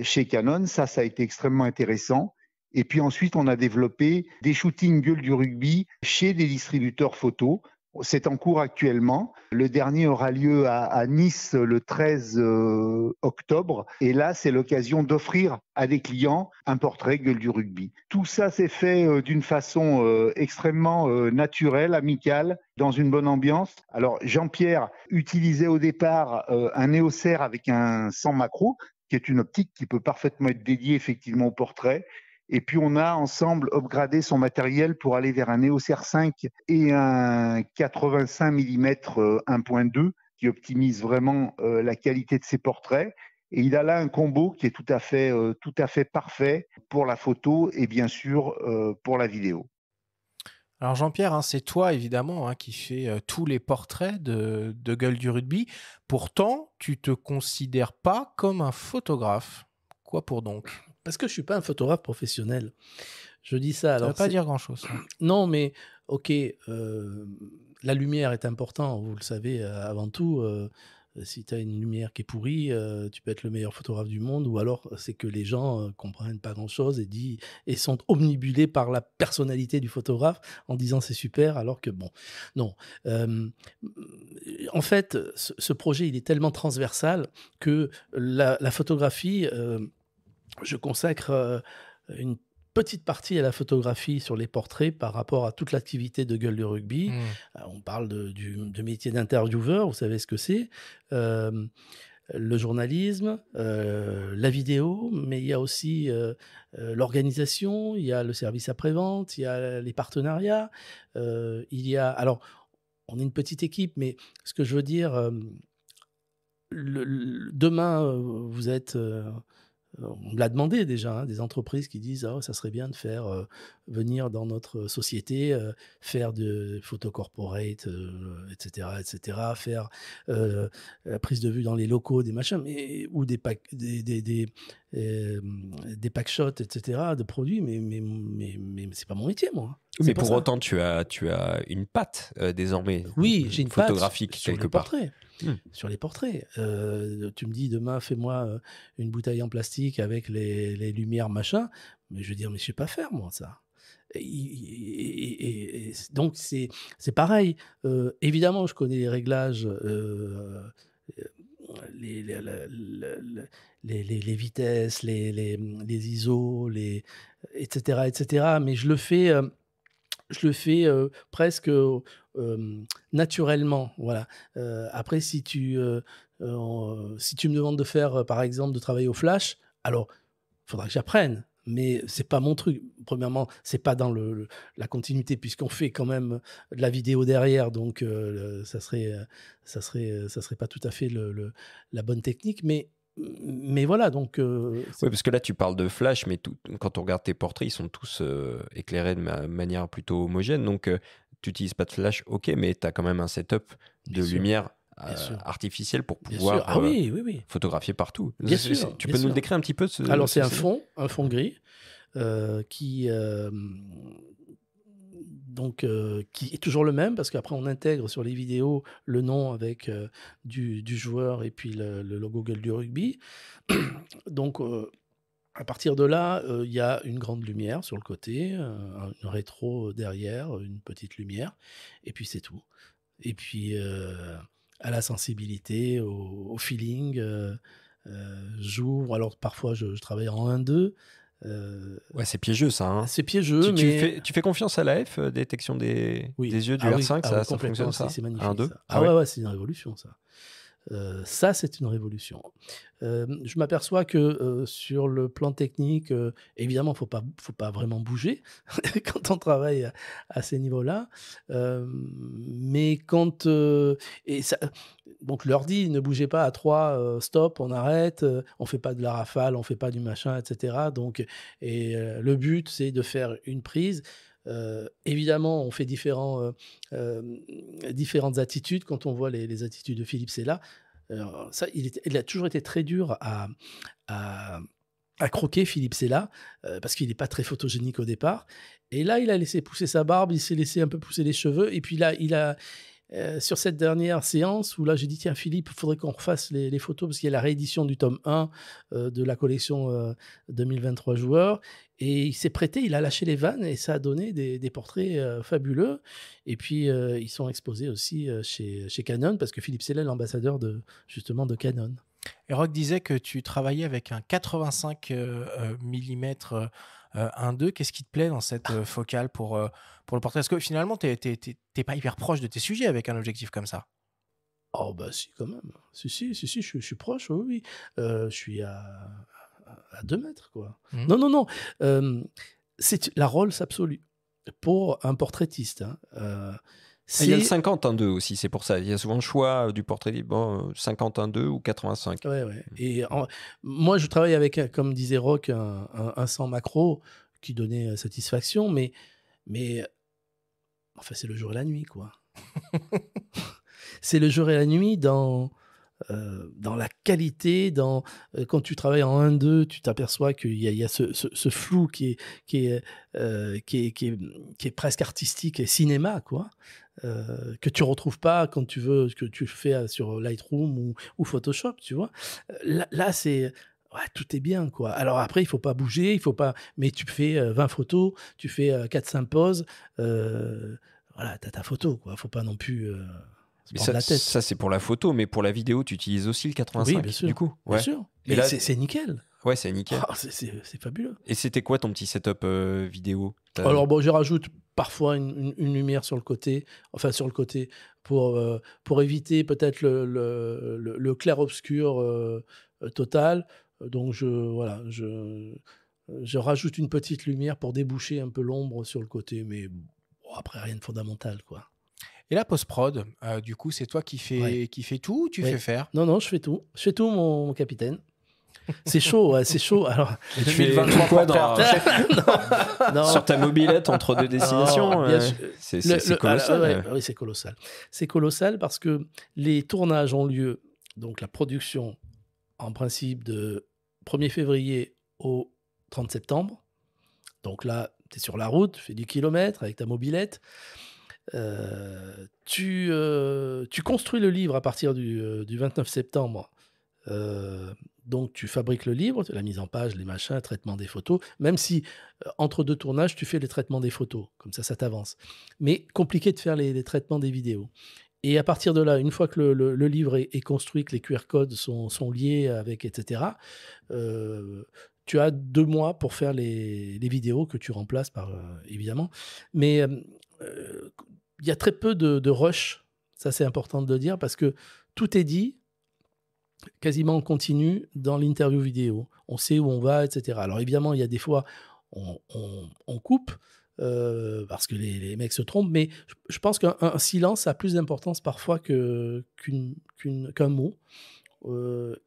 chez Canon. Ça a été extrêmement intéressant. Et puis ensuite, on a développé des shootings Gueule du Rugby chez des distributeurs photos. C'est en cours actuellement. Le dernier aura lieu à Nice le 13 octobre. Et là, c'est l'occasion d'offrir à des clients un portrait Gueule du Rugby. Tout ça s'est fait d'une façon extrêmement naturelle, amicale, dans une bonne ambiance. Alors, Jean-Pierre utilisait au départ un EOS R avec un 100 macro, qui est une optique qui peut parfaitement être dédiée effectivement au portrait. Et puis, on a ensemble upgradé son matériel pour aller vers un EOS R5 et un 85 mm 1.2 qui optimise vraiment la qualité de ses portraits. Et il a là un combo qui est tout à fait parfait pour la photo et bien sûr pour la vidéo. Alors Jean-Pierre, hein, c'est toi évidemment hein, qui fais tous les portraits de Gueule du Rugby. Pourtant, tu te considères pas comme un photographe. Quoi pour donc ? Parce que je suis pas un photographe professionnel. Je dis ça. Ça ne veut pas dire grand-chose. Non, mais ok, la lumière est importante, vous le savez avant tout. Si tu as une lumière qui est pourrie, tu peux être le meilleur photographe du monde, ou alors c'est que les gens comprennent pas grand-chose et sont omnibulés par la personnalité du photographe en disant c'est super, alors que bon, non. En fait, ce projet, il est tellement transversal que la photographie, je consacre une petite partie à la photographie sur les portraits par rapport à toute l'activité de Gueule du Rugby. On parle de métier d'intervieweur, vous savez ce que c'est. Le journalisme, la vidéo, mais il y a aussi l'organisation, il y a le service après-vente, il y a les partenariats, il y a... Alors, on est une petite équipe, mais ce que je veux dire, demain, vous êtes... on me l'a demandé déjà, hein, des entreprises qui disent « ça serait bien de faire venir dans notre société, faire de photo corporate, etc., faire la prise de vue dans les locaux, des machins, ou des packshots, etc., de produits, mais c'est pas mon métier, moi. Mais pour autant, tu as une patte désormais. Oui, j'ai une photographique patte sur quelque les part. portraits. Sur les portraits. Tu me dis demain, fais-moi une bouteille en plastique avec les lumières, machin. Mais je veux dire, mais je sais pas faire, moi, ça. Et donc, c'est pareil. Évidemment, je connais les réglages, les vitesses, les ISO, etc., mais je le fais presque naturellement. Voilà. Après, si tu me demandes de faire, par exemple, de travailler au flash, alors, il faudra que j'apprenne. Mais c'est pas mon truc. Premièrement, c'est pas dans la continuité, puisqu'on fait quand même de la vidéo derrière, donc ça serait pas tout à fait la bonne technique. Mais voilà, donc... Oui, parce que là, tu parles de flash, mais quand on regarde tes portraits, ils sont tous éclairés de manière plutôt homogène. Donc, tu n'utilises pas de flash, ok, mais tu as quand même un setup de lumière artificielle pour pouvoir photographier partout. Bien sûr, tu peux nous le décrire un petit peu Alors, c'est un fond gris qui est toujours le même, parce qu'après on intègre sur les vidéos le nom avec du joueur et puis le logo Gueule du Rugby. Donc à partir de là, il y a une grande lumière sur le côté, une rétro derrière, une petite lumière, et puis c'est tout. Et puis à la sensibilité, au feeling, j'ouvre. Alors parfois je travaille en 1-2. Ouais, c'est piégeux ça. Hein. C'est piégeux, tu fais confiance à l'AF, détection des yeux du R5, ça fonctionne ça. C'est magnifique. 1-2. Ouais, c'est une révolution ça. Ça, c'est une révolution. Je m'aperçois que sur le plan technique, évidemment, faut pas vraiment bouger quand on travaille à ces niveaux-là. Mais quand et ça, donc leur dit ne bougez pas à 3, stop, on arrête, on fait pas de la rafale, on fait pas du machin, etc. Donc le but c'est de faire une prise. Évidemment, on fait différentes attitudes. Quand on voit les attitudes de Philippe Sella, ça, il a toujours été très dur à croquer, Philippe Sella, parce qu'il n'est pas très photogénique au départ. Et là, il a laissé pousser sa barbe, il s'est laissé un peu pousser les cheveux. Et puis là, il a sur cette dernière séance où là j'ai dit tiens Philippe, il faudrait qu'on refasse les photos parce qu'il y a la réédition du tome 1 de la collection 2023 joueurs, et il s'est prêté, il a lâché les vannes et ça a donné des portraits fabuleux. Et puis ils sont exposés aussi chez Canon parce que Philippe Sella est l'ambassadeur justement de Canon. Et Roch disait que tu travaillais avec un 85 mm 1.2. Qu'est-ce qui te plaît dans cette focale pour le portrait? Parce que finalement, t'es pas hyper proche de tes sujets avec un objectif comme ça. Oh bah si, quand même. Si, je suis proche, oui. Je suis à 2 mètres, quoi. Non. C'est la Rolls absolue pour un portraitiste. Il y a le 50-1.2 aussi, c'est pour ça. Il y a souvent le choix du portrait, 50-1.2 ou 85. Ouais. Et moi, je travaille avec, comme disait Roch, un 100 macro qui donnait satisfaction, mais enfin, c'est le jour et la nuit, quoi. C'est le jour et la nuit dans la qualité, quand tu travailles en 1.2, tu t'aperçois qu'il y a ce flou qui est presque artistique et cinéma, quoi. Que tu retrouves pas quand que tu fais sur Lightroom ou Photoshop, tu vois. Là c'est tout est bien, quoi. Alors après, il faut pas bouger, mais tu fais 20 photos, tu fais 4-5 poses, voilà, t'as ta photo, quoi. Faut pas non plus mais ça c'est pour la photo, mais pour la vidéo, tu utilises aussi le 85, oui, bien sûr, du coup. Bien sûr. Et là, c'est nickel. Ouais, c'est nickel. Oh, c'est fabuleux. Et c'était quoi ton petit setup vidéo? Alors bon, je rajoute parfois une lumière sur le côté, pour éviter peut-être le clair-obscur total. Donc je rajoute une petite lumière pour déboucher un peu l'ombre sur le côté, mais bon, après rien de fondamental, quoi. Et la post-prod, du coup, c'est toi qui fais tout ou tu fais faire? Non, je fais tout. Je fais tout, mon capitaine. C'est chaud, c'est chaud. Alors, tu fais 23 non. Sur ta mobilette entre deux destinations. C'est colossal. Oui, c'est colossal. C'est colossal parce que les tournages ont lieu, donc la production, en principe, de 1er février au 30 septembre. Donc là, tu es sur la route, tu fais du kilomètre avec ta mobilette. Tu construis le livre à partir du 29 septembre. Donc tu fabriques le livre, la mise en page, les machins, traitement des photos, même si entre deux tournages tu fais les traitements des photos, comme ça t'avance. Mais compliqué de faire les traitements des vidéos. Et à partir de là, une fois que le livre est construit, que les QR codes sont liés avec, etc., tu as 2 mois pour faire les vidéos que tu remplaces par, évidemment. Mais il y a très peu de rush, ça c'est important de le dire, parce que tout est dit quasiment en continu dans l'interview vidéo. On sait où on va, etc. Alors évidemment, il y a des fois, on coupe, parce que les mecs se trompent, mais je pense qu'un silence a plus d'importance parfois qu'un mot.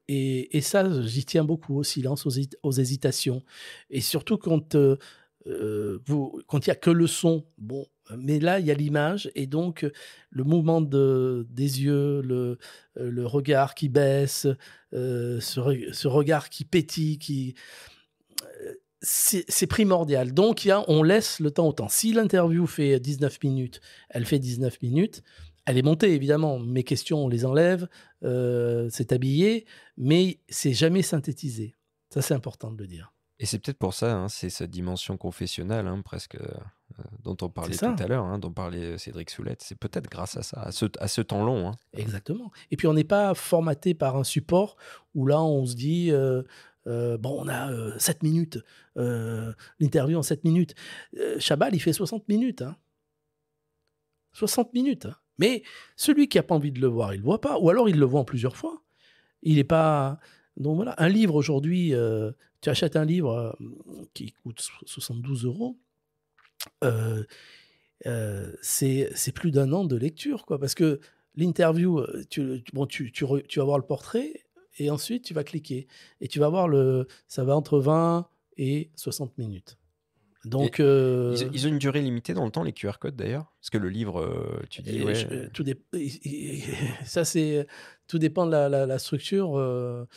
Et ça, j'y tiens beaucoup, au silence, aux hésitations. Et surtout quand il n'y a que le son, bon, mais là, il y a l'image, et donc le mouvement des yeux, le regard qui baisse, ce regard qui pétille, c'est primordial. Donc, on laisse le temps au temps. Si l'interview fait 19 minutes, elle fait 19 minutes. Elle est montée, évidemment. Mes questions, on les enlève. C'est habillé, mais c'est jamais synthétisé. Ça, c'est important de le dire. Et c'est peut-être pour ça, c'est cette dimension confessionnelle, presque, dont on parlait tout à l'heure, dont parlait Cédric Soulette. C'est peut-être grâce à ça, à ce temps long. Exactement. Et puis, on n'est pas formaté par un support où là, on se dit... on a 7 minutes, l'interview en 7 minutes. Chabal, il fait 60 minutes. 60 minutes. Mais celui qui n'a pas envie de le voir, il ne le voit pas. Ou alors il le voit en plusieurs fois. Il n'est pas... Donc voilà, un livre aujourd'hui, tu achètes un livre qui coûte 72 €, c'est plus d'1 an de lecture, quoi. Parce que l'interview, tu vas voir le portrait et ensuite tu vas cliquer. Et tu vas voir ça va entre 20 et 60 minutes. Donc, ils ont une durée limitée dans le temps, les QR codes d'ailleurs? Parce que le livre, tu dis... Ouais. Tout dépend de la structure.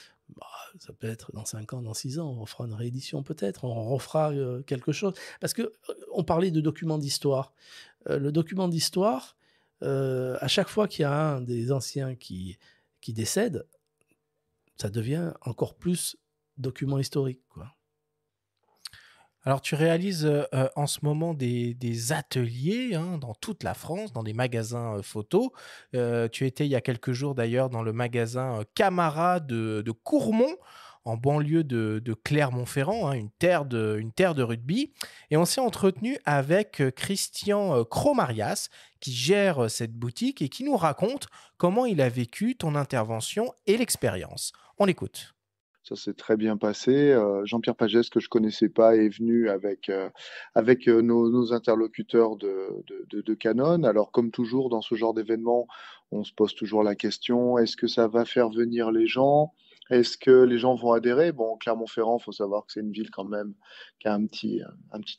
Ça peut être dans 5 ans, dans 6 ans, on fera une réédition peut-être, on refera quelque chose. Parce qu'on parlait de documents d'histoire. Le document d'histoire, à chaque fois qu'il y a un des anciens qui décède, ça devient encore plus document historique, quoi. Alors, tu réalises en ce moment des ateliers dans toute la France, dans des magasins photos. Tu étais il y a quelques jours d'ailleurs dans le magasin Camara de Courmont, en banlieue de Clermont-Ferrand, une terre de rugby. Et on s'est entretenu avec Christian Cromarias, qui gère cette boutique et qui nous raconte comment il a vécu ton intervention et l'expérience. On l'écoute. Ça s'est très bien passé. Jean-Pierre Pagès, que je connaissais pas, est venu avec nos interlocuteurs de Canon. Alors, comme toujours dans ce genre d'événement, on se pose toujours la question, est-ce que ça va faire venir les gens? Est-ce que les gens vont adhérer? Bon, Clermont-Ferrand, il faut savoir que c'est une ville quand même qui a un petit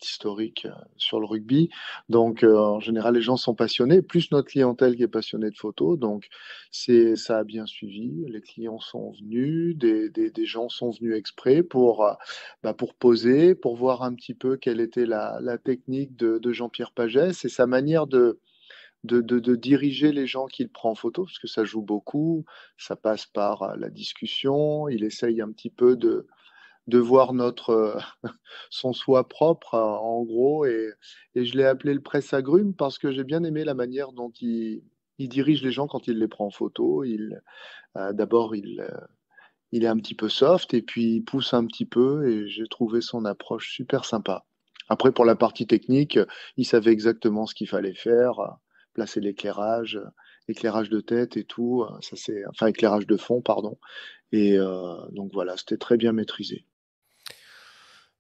historique sur le rugby. Donc, en général, les gens sont passionnés, plus notre clientèle qui est passionnée de photos. Donc, ça a bien suivi. Les clients sont venus, des gens sont venus exprès pour poser, pour voir un petit peu quelle était la technique de Jean-Pierre Pagès et sa manière de diriger les gens qu'il prend en photo, parce que ça joue beaucoup, ça passe par la discussion, il essaye un petit peu de voir son soi propre, en gros, et je l'ai appelé le presse-agrumes parce que j'ai bien aimé la manière dont il dirige les gens quand il les prend en photo. D'abord, il est un petit peu soft, et puis il pousse un petit peu, et j'ai trouvé son approche super sympa. Après, pour la partie technique, il savait exactement ce qu'il fallait faire, placer l'éclairage de tête et tout, éclairage de fond, pardon. Et donc voilà, c'était très bien maîtrisé.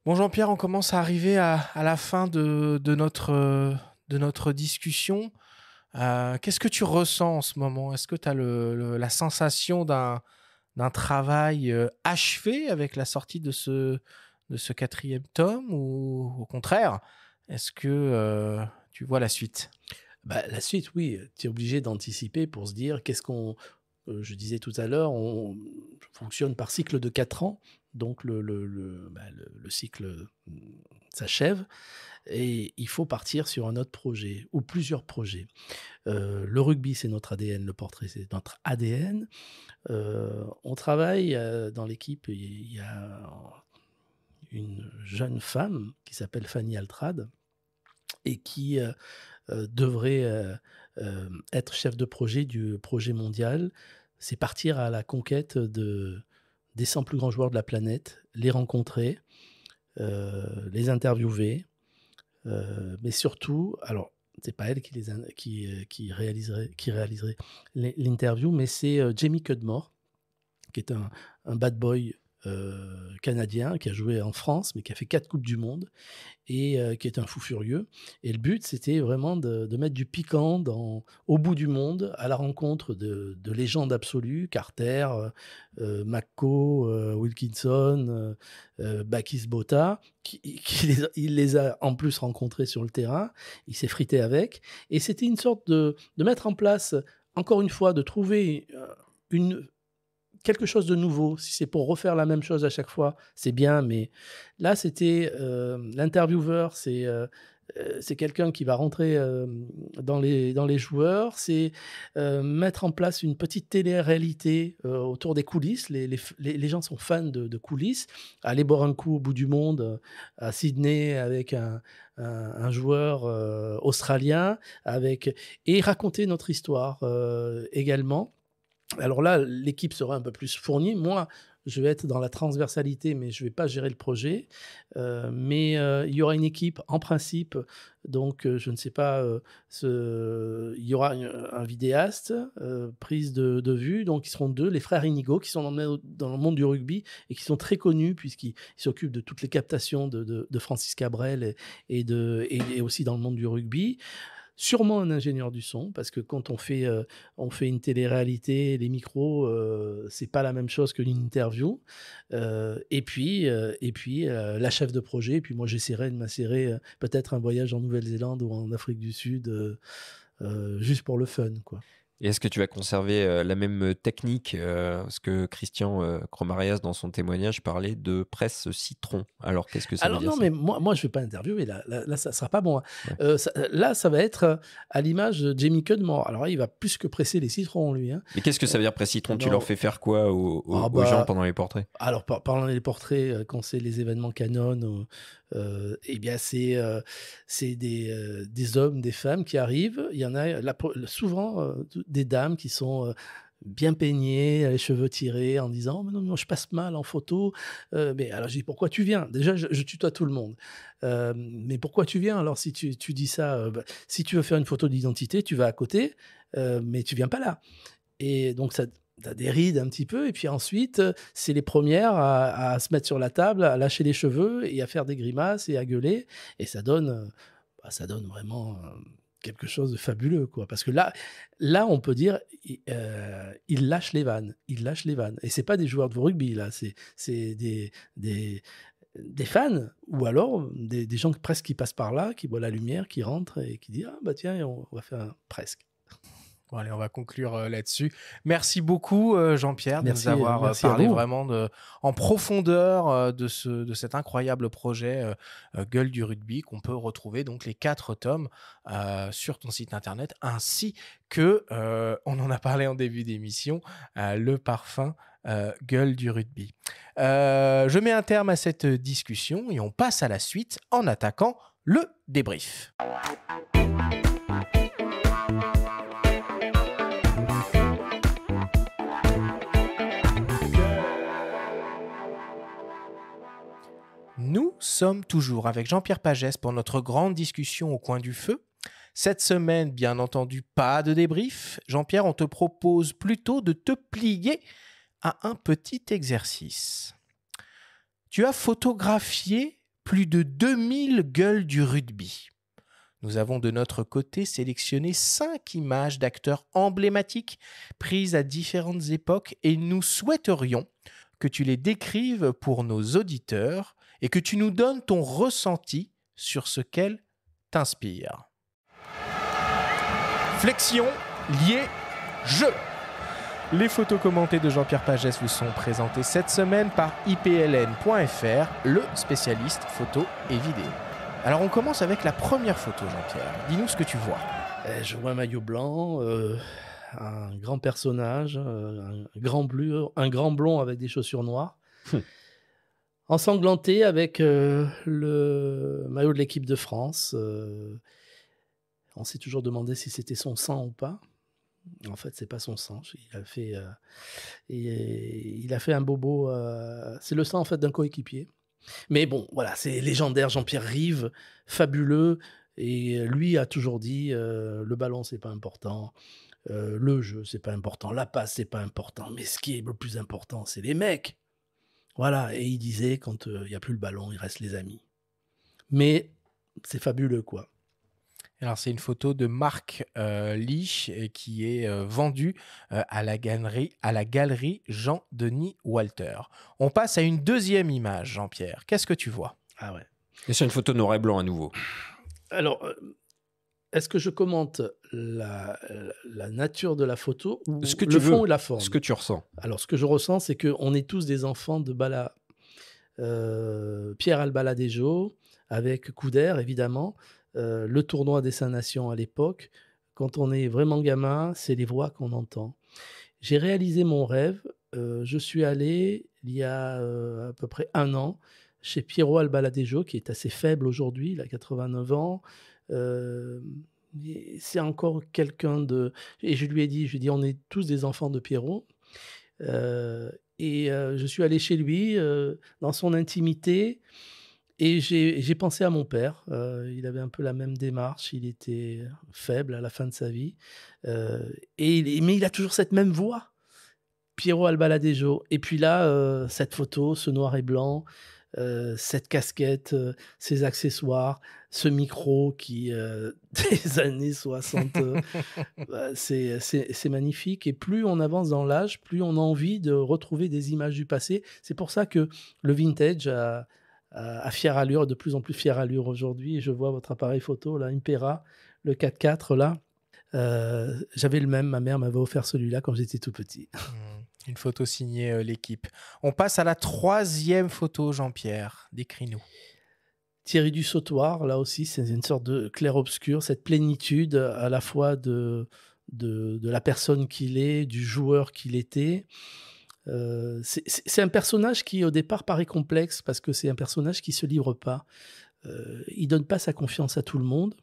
Bon, Jean-Pierre, on commence à arriver à la fin de notre discussion. Qu'est-ce que tu ressens en ce moment? Est-ce que tu as la sensation d'un travail achevé avec la sortie de ce 4e tome, ou au contraire, est-ce que tu vois la suite? La suite, oui, tu es obligé d'anticiper pour se dire je disais tout à l'heure, on fonctionne par cycle de 4 ans, donc le cycle s'achève et il faut partir sur un autre projet ou plusieurs projets. Le rugby, c'est notre ADN, le portrait, c'est notre ADN. On travaille dans l'équipe, il y a une jeune femme qui s'appelle Fanny Altrad et qui devrait être chef de projet du projet mondial. C'est partir à la conquête des 100 plus grands joueurs de la planète, les rencontrer, les interviewer, mais surtout, alors c'est pas elle qui réaliserait l'interview, mais c'est Jamie Cudmore, qui est un bad boy canadien qui a joué en France, mais qui a fait 4 Coupes du Monde et qui est un fou furieux. Et le but, c'était vraiment de mettre du piquant au bout du monde, à la rencontre de légendes absolues, Carter, McCaw, Wilkinson, Bakis Botha, il les a en plus rencontrés sur le terrain, il s'est frité avec, et c'était une sorte de mettre en place, encore une fois, de trouver quelque chose de nouveau. Si c'est pour refaire la même chose à chaque fois, c'est bien, mais là, c'était l'intervieweur, c'est quelqu'un qui va rentrer dans les joueurs, c'est mettre en place une petite télé-réalité autour des coulisses. Les gens sont fans de coulisses. Aller boire un coup au bout du monde, à Sydney, avec un joueur australien, et raconter notre histoire également. Alors là, l'équipe sera un peu plus fournie. Moi, je vais être dans la transversalité, mais je ne vais pas gérer le projet. Mais il y aura une équipe, en principe, donc je ne sais pas, il y aura un vidéaste, prise de vue, donc ils seront 2, les frères Inigo, qui sont dans le monde du rugby et qui sont très connus puisqu'ils s'occupent de toutes les captations de Francis Cabrel et aussi dans le monde du rugby. Sûrement un ingénieur du son, parce que quand on fait une télé-réalité, les micros, c'est pas la même chose que une interview. Et puis la chef de projet. Et puis moi, j'essaierai de m'insérer peut-être un voyage en Nouvelle-Zélande ou en Afrique du Sud, juste pour le fun, quoi. Et est-ce que tu vas conserver la même technique parce que Christian Cromarias, dans son témoignage, parlait de presse citron. Alors, qu'est-ce que ça veut dire? Non, ça mais moi, je ne vais pas interviewer. Là, ça ne sera pas bon. Ouais. Ça va être à l'image de Jamie Cudmore. Alors là, il va plus que presser les citrons, lui. Hein. Mais qu'est-ce que ça veut dire, presse citron? Tu leur fais faire quoi aux gens pendant les portraits? Alors, pendant les portraits, quand c'est les événements Canon, eh bien, c'est des hommes, des femmes qui arrivent. Il y en a souvent des dames qui sont bien peignées, les cheveux tirés, en disant « non, je passe mal en photo ». Mais alors, je dis « pourquoi tu viens ?» Déjà, je tutoie tout le monde. Mais pourquoi tu viens? Alors, si tu dis ça, si tu veux faire une photo d'identité, tu vas à côté, mais tu viens pas là. Et donc, ça... T'as des rides un petit peu, et puis ensuite, c'est les premières à se mettre sur la table, à lâcher les cheveux et à faire des grimaces et à gueuler. Et ça donne vraiment quelque chose de fabuleux, quoi. Parce que là, on peut dire, il lâche les vannes. Il lâche les vannes. Et c'est pas des joueurs de rugby, là. C'est des fans, ou alors des gens presque qui passent par là, qui voient la lumière, qui rentrent et qui disent « ah bah tiens, on va faire presque ». Bon, allez, on va conclure là-dessus. Merci beaucoup, Jean-Pierre, de nous avoir parlé vraiment en profondeur de cet incroyable projet Gueule du rugby, qu'on peut retrouver donc les 4 tomes sur ton site internet, ainsi que, on en a parlé en début d'émission, le parfum Gueule du rugby. Je mets un terme à cette discussion et on passe à la suite en attaquant le débrief. Nous sommes toujours avec Jean-Pierre Pagès pour notre grande discussion au coin du feu. Cette semaine, bien entendu, pas de débrief. Jean-Pierre, on te propose plutôt de te plier à un petit exercice. Tu as photographié plus de 2000 gueules du rugby. Nous avons de notre côté sélectionné 5 images d'acteurs emblématiques prises à différentes époques et nous souhaiterions que tu les décrives pour nos auditeurs et que tu nous donnes ton ressenti sur ce qu'elles t'inspirent. Flexion, lié, jeu. Les photos commentées de Jean-Pierre Pagès vous sont présentées cette semaine par ipln.fr, le spécialiste photo et vidéo. Alors on commence avec la première photo, Jean-Pierre. Dis-nous ce que tu vois. Je vois un maillot blanc, un grand personnage, un grand blond avec des chaussures noires. Ensanglanté avec le maillot de l'équipe de France. On s'est toujours demandé si c'était son sang ou pas. En fait, c'est pas son sang. Il a fait un bobo. C'est le sang en fait d'un coéquipier. Mais bon, voilà, c'est légendaire. Jean-Pierre Rive, fabuleux. Et lui a toujours dit le ballon, c'est pas important. Le jeu, c'est pas important. La passe, c'est pas important. Mais ce qui est le plus important, c'est les mecs. Voilà, et il disait, quand il n'y a plus le ballon, il reste les amis. Mais c'est fabuleux, quoi. Alors, c'est une photo de Marc Lich qui est vendue à la galerie Jean-Denis Walter. On passe à une deuxième image, Jean-Pierre. Qu'est-ce que tu vois? Ah ouais. Et c'est une photo noir et blanc à nouveau. Alors, est-ce que je commente la nature de la photo ou ce que le tu fond veux, et la forme? Ce que tu ressens. Alors, ce que je ressens, c'est qu'on est tous des enfants de Bala. Pierre Albaladejo, avec Couder, évidemment. Le tournoi des 5 Nations à l'époque. Quand on est vraiment gamin, c'est les voix qu'on entend. J'ai réalisé mon rêve. Je suis allé, il y a à peu près 1 an, chez Piero Albaladejo, qui est assez faible aujourd'hui, il a 89 ans. C'est encore quelqu'un de... Et je lui ai dit, on est tous des enfants de Piero. Et je suis allé chez lui, dans son intimité, et j'ai pensé à mon père. Il avait un peu la même démarche, il était faible à la fin de sa vie. Mais il a toujours cette même voix, Piero Albaladejo. Et puis là, cette photo, ce noir et blanc, cette casquette, ces accessoires, ce micro qui, des années 60, c'est magnifique. Et plus on avance dans l'âge, plus on a envie de retrouver des images du passé. C'est pour ça que le vintage a fière allure, de plus en plus fière allure aujourd'hui. Et je vois votre appareil photo, là, Impera, le 4x4, là. J'avais le même, ma mère m'avait offert celui-là quand j'étais tout petit. Une photo signée l'équipe. On passe à la 3e photo, Jean-Pierre. Décris-nous. Thierry du Sautoir, là aussi, c'est une sorte de clair-obscur, cette plénitude à la fois de la personne qu'il est, du joueur qu'il était. C'est un personnage qui, au départ, paraît complexe parce que c'est un personnage qui ne se livre pas. Il ne donne pas sa confiance à tout le monde.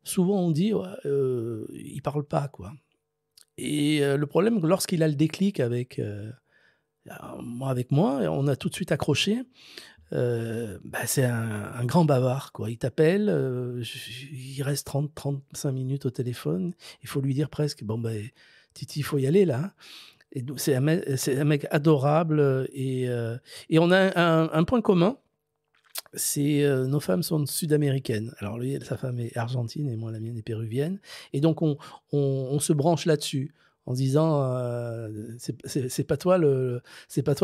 Souvent, on dit il ne parle pas, quoi. Et le problème, lorsqu'il a le déclic avec moi, on a tout de suite accroché. C'est un grand bavard, quoi. Il t'appelle, il reste 30-35 minutes au téléphone. Il faut lui dire presque, Titi, il faut y aller, là. Hein. Et donc, c'est un mec adorable. Et on a un point commun. C'est nos femmes sont sud-américaines. Alors lui, sa femme est argentine et moi la mienne est péruvienne. Et donc on se branche là-dessus en se disant c'est pas toi le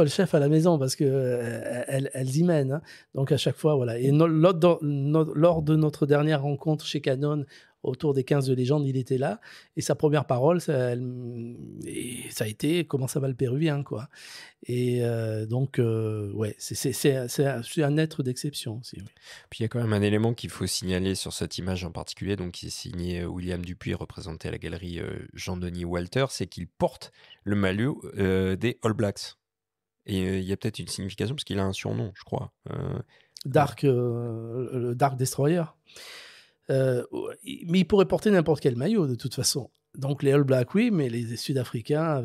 chef à la maison parce que elles y mènent. Hein. Donc à chaque fois voilà. Et lors de notre dernière rencontre chez Canon autour des 15 de légende, il était là et sa première parole ça a été comment ça va le péruvien quoi. Et ouais, c'est un être d'exception aussi. Oui. Puis il y a quand même un élément qu'il faut signaler sur cette image en particulier, donc qui est signé William Dupuis, représenté à la galerie Jean-Denis Walter, c'est qu'il porte le maillot des All Blacks. Et il y a peut-être une signification parce qu'il a un surnom, je crois. Le Dark Destroyer. Mais il pourrait porter n'importe quel maillot de toute façon. Donc les All Blacks, oui, mais les Sud-Africains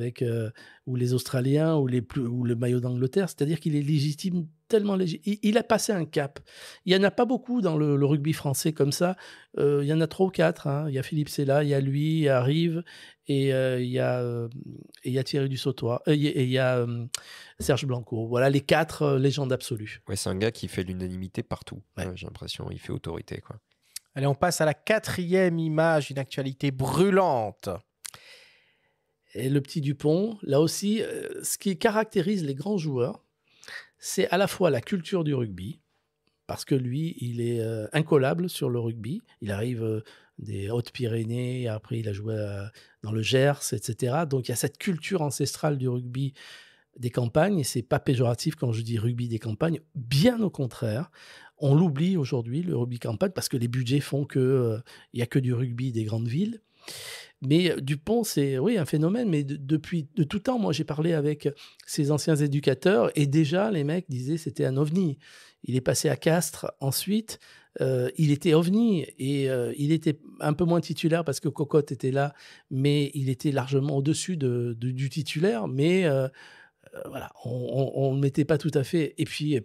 ou les Australiens ou le maillot d'Angleterre, c'est-à-dire qu'il est légitime, tellement légitime. Il a passé un cap. Il n'y en a pas beaucoup dans le rugby français comme ça. Il y en a 3 ou 4. Hein. Il y a Philippe Sella, il y a lui, il y a Rive, et il y a Thierry du Sautoir, et il y a Serge Blanco. Voilà les 4 légendes absolues. Ouais, c'est un gars qui fait l'unanimité partout. Ouais. J'ai l'impression, il fait autorité, quoi. Allez, on passe à la 4e image, une actualité brûlante. Et le petit Dupont, là aussi, ce qui caractérise les grands joueurs, c'est à la fois la culture du rugby, parce que lui, il est incollable sur le rugby. Il arrive des Hautes-Pyrénées, après il a joué dans le Gers, etc. Donc il y a cette culture ancestrale du rugby des campagnes, et c'est pas péjoratif quand je dis rugby des campagnes, bien au contraire. On l'oublie aujourd'hui, le rugby campagne, parce que les budgets font qu'il n'y a que du rugby des grandes villes. Mais Dupont, c'est oui, un phénomène, mais depuis de tout temps. Moi, j'ai parlé avec ses anciens éducateurs, et déjà, les mecs disaient que c'était un ovni. Il est passé à Castres ensuite, il était ovni, et il était un peu moins titulaire parce que Cocotte était là, mais il était largement au-dessus du titulaire, mais... voilà, on ne le mettait pas tout à fait. Et puis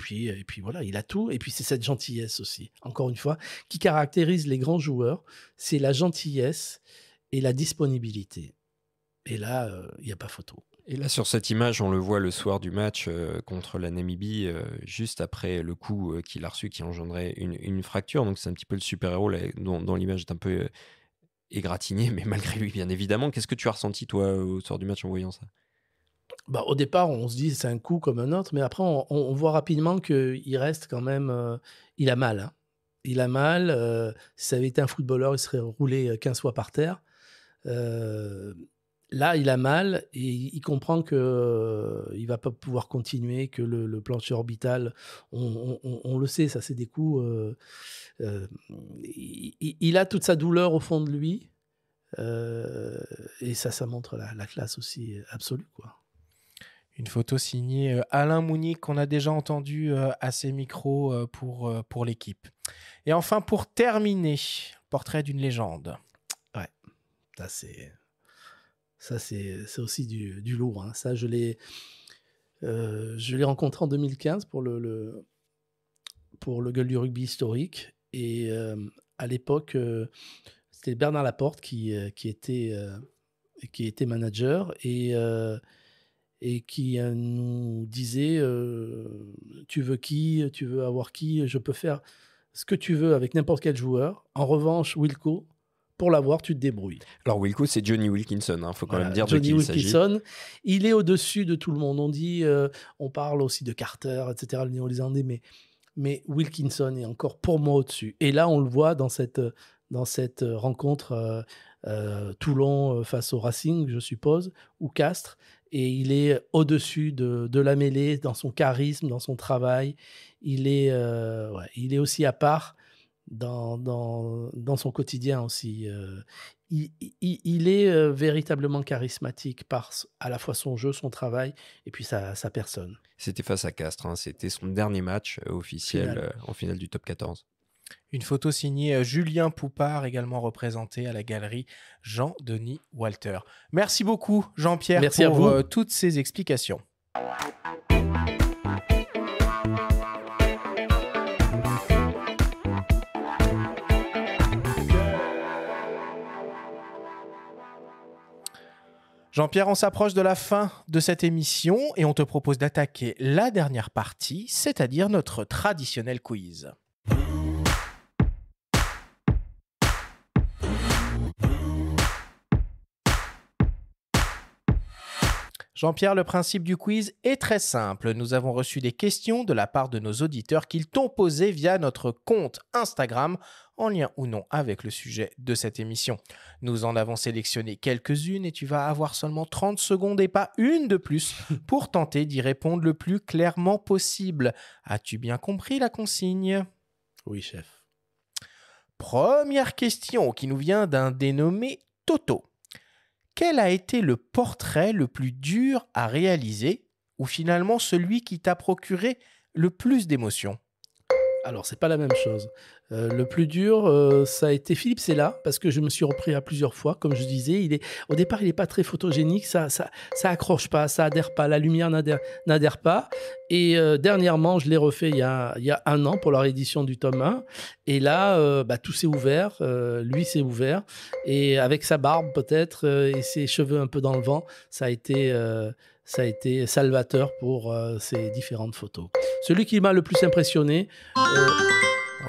voilà, il a tout. Et puis c'est cette gentillesse aussi, encore une fois, qui caractérise les grands joueurs. C'est la gentillesse et la disponibilité. Et là, il n'y a pas photo. Et là, sur cette image, on le voit le soir du match contre la Namibie, juste après le coup qu'il a reçu, qui engendrait une fracture. Donc c'est un petit peu le super-héros dont l'image est un peu égratignée, mais malgré lui, bien évidemment. Qu'est-ce que tu as ressenti, toi, au soir du match en voyant ça ? Au départ, on se dit c'est un coup comme un autre, mais après, on voit rapidement qu'il reste quand même... il a mal. Hein. Il a mal. Si ça avait été un footballeur, il serait roulé 15 fois par terre. Là, il a mal et il comprend qu'il ne va pas pouvoir continuer, que le plancher orbital, on le sait, ça c'est des coups... il a toute sa douleur au fond de lui. Et ça montre la classe aussi absolue, quoi. Une photo signée Alain Mounic, qu'on a déjà entendu à ses micros pour l'équipe. Et enfin, pour terminer, portrait d'une légende. Ouais, ça c'est aussi du lourd. Hein. Ça, je l'ai Je l'ai rencontré en 2015 pour le Gueule du Rugby historique. Et à l'époque, c'était Bernard Laporte qui était manager et qui nous disait tu veux qui, tu veux avoir qui, je peux faire ce que tu veux avec n'importe quel joueur. En revanche, Wilco, pour l'avoir, tu te débrouilles. Alors Wilco, c'est Johnny Wilkinson, faut quand même dire Johnny de qui il s'agit. Wilkinson, il est au-dessus de tout le monde. On dit, on parle aussi de Carter, etc., le néo-zélandais, mais Wilkinson est encore pour moi au-dessus. Et là, on le voit dans cette rencontre Toulon face au Racing, je suppose, ou Castres, et il est au-dessus de la mêlée, dans son charisme, dans son travail. Il est aussi à part dans son quotidien aussi. Il est véritablement charismatique par à la fois son jeu, son travail, et puis sa personne. C'était face à Castres, c'était son dernier match officiel en finale du top 14. Une photo signée Julien Poupard, également représenté à la galerie Jean-Denis Walter. Merci beaucoup Jean-Pierre pour toutes ces explications. Jean-Pierre, on s'approche de la fin de cette émission et on te propose d'attaquer la dernière partie, c'est-à-dire notre traditionnel quiz. Jean-Pierre, le principe du quiz est très simple. Nous avons reçu des questions de la part de nos auditeurs qu'ils t'ont posées via notre compte Instagram, en lien ou non avec le sujet de cette émission. Nous en avons sélectionné quelques-unes et tu vas avoir seulement 30 secondes et pas une de plus pour tenter d'y répondre le plus clairement possible. As-tu bien compris la consigne ? Oui, chef. Première question qui nous vient d'un dénommé Toto. Quel a été le portrait le plus dur à réaliser ou finalement celui qui t'a procuré le plus d'émotions ? Alors, c'est pas la même chose. Le plus dur, ça a été Philippe Sella, parce que je me suis repris à plusieurs fois. Comme je disais, au départ, il n'est pas très photogénique, ça accroche pas, ça adhère pas, la lumière n'adhère pas. Et dernièrement, je l'ai refait il y a 1 an pour la réédition du tome 1. Et là, tout s'est ouvert, lui s'est ouvert. Et avec sa barbe peut-être, et ses cheveux un peu dans le vent, ça a été salvateur pour ces différentes photos. Celui qui m'a le plus impressionné...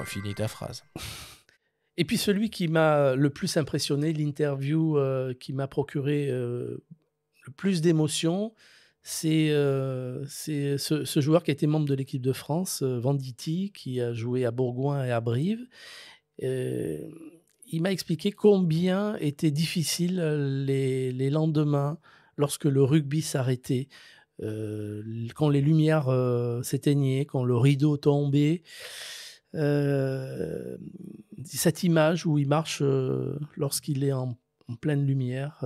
Finis ta phrase. Et puis celui qui m'a le plus impressionné, l'interview qui m'a procuré le plus d'émotions, c'est ce joueur qui a été membre de l'équipe de France, Venditti, qui a joué à Bourgoin et à Brive. Il m'a expliqué combien étaient difficiles les lendemains lorsque le rugby s'arrêtait, quand les lumières s'éteignaient, quand le rideau tombait. Cette image où il marche lorsqu'il est en pleine lumière,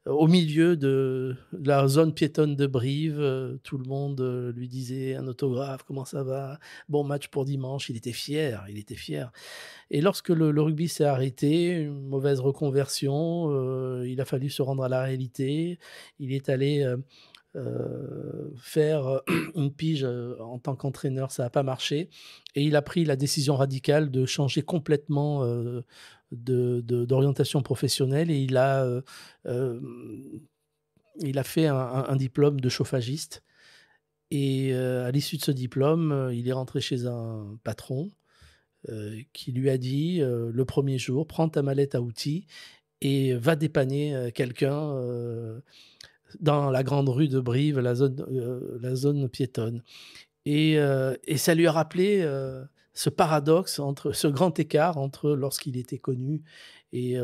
au milieu de la zone piétonne de Brive, tout le monde lui disait un autographe, comment ça va, bon match pour dimanche, il était fier. Et lorsque le rugby s'est arrêté, une mauvaise reconversion, il a fallu se rendre à la réalité, il est allé faire une pige en tant qu'entraîneur, ça n'a pas marché, et il a pris la décision radicale de changer complètement d'orientation professionnelle, et il a fait un diplôme de chauffagiste, et à l'issue de ce diplôme, il est rentré chez un patron qui lui a dit le premier jour, prends ta mallette à outils et va dépanner quelqu'un dans la grande rue de Brive, la zone piétonne. Et ça lui a rappelé ce paradoxe, ce grand écart entre lorsqu'il était connu et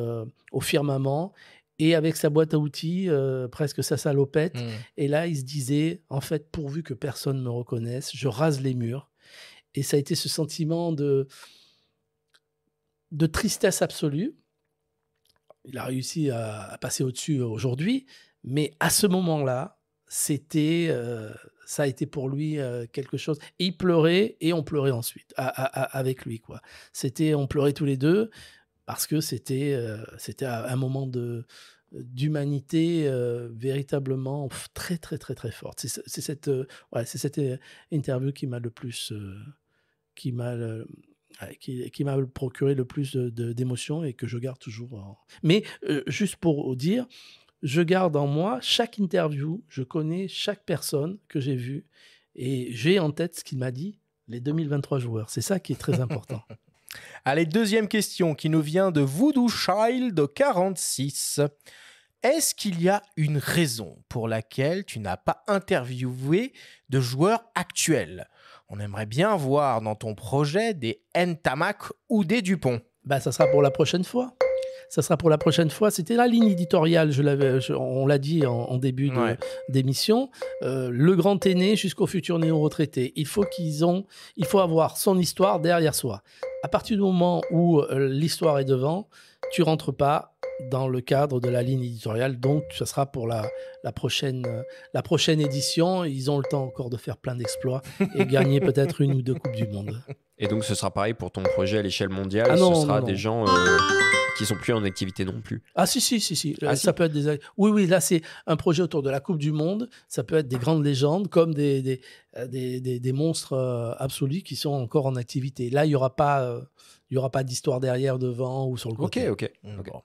au firmament, et avec sa boîte à outils, presque sa salopette. Et là, il se disait, en fait, pourvu que personne ne me reconnaisse, je rase les murs. Et ça a été ce sentiment de tristesse absolue. Il a réussi à passer au-dessus aujourd'hui, mais à ce moment-là, ça a été pour lui quelque chose. Et il pleurait, et on pleurait ensuite avec lui, quoi. On pleurait tous les deux parce que c'était un moment de d'humanité véritablement très, très, très, très forte. C'est cette interview qui m'a le plus... qui m'a procuré le plus d'émotions et que je garde toujours. Mais juste pour dire, je garde en moi chaque interview, je connais chaque personne que j'ai vue et j'ai en tête ce qu'il m'a dit, les 2023 joueurs. C'est ça qui est très important. Allez, deuxième question qui nous vient de Voodoo Child 46. Est-ce qu'il y a une raison pour laquelle tu n'as pas interviewé de joueurs actuels ? On aimerait bien voir dans ton projet des Ntamak ou des Dupont. Ça sera pour la prochaine fois. C'était la ligne éditoriale, on l'a dit en début d'émission. Le grand aîné jusqu'au futur néo-retraité. Il faut avoir son histoire derrière soi. À partir du moment où l'histoire est devant, tu rentres pas dans le cadre de la ligne éditoriale. Donc, ça sera pour la prochaine édition. Ils ont le temps encore de faire plein d'exploits et gagner peut-être 1 ou 2 Coupes du Monde. Et donc, ce sera pareil pour ton projet à l'échelle mondiale. Ce sera des gens qui sont plus en activité non plus. Ah si. Ça peut être Oui, là, c'est un projet autour de la Coupe du Monde. Ça peut être des grandes légendes comme des monstres absolus qui sont encore en activité. Là, il n'y aura pas d'histoire derrière, devant ou sur le côté. Ok. Bon.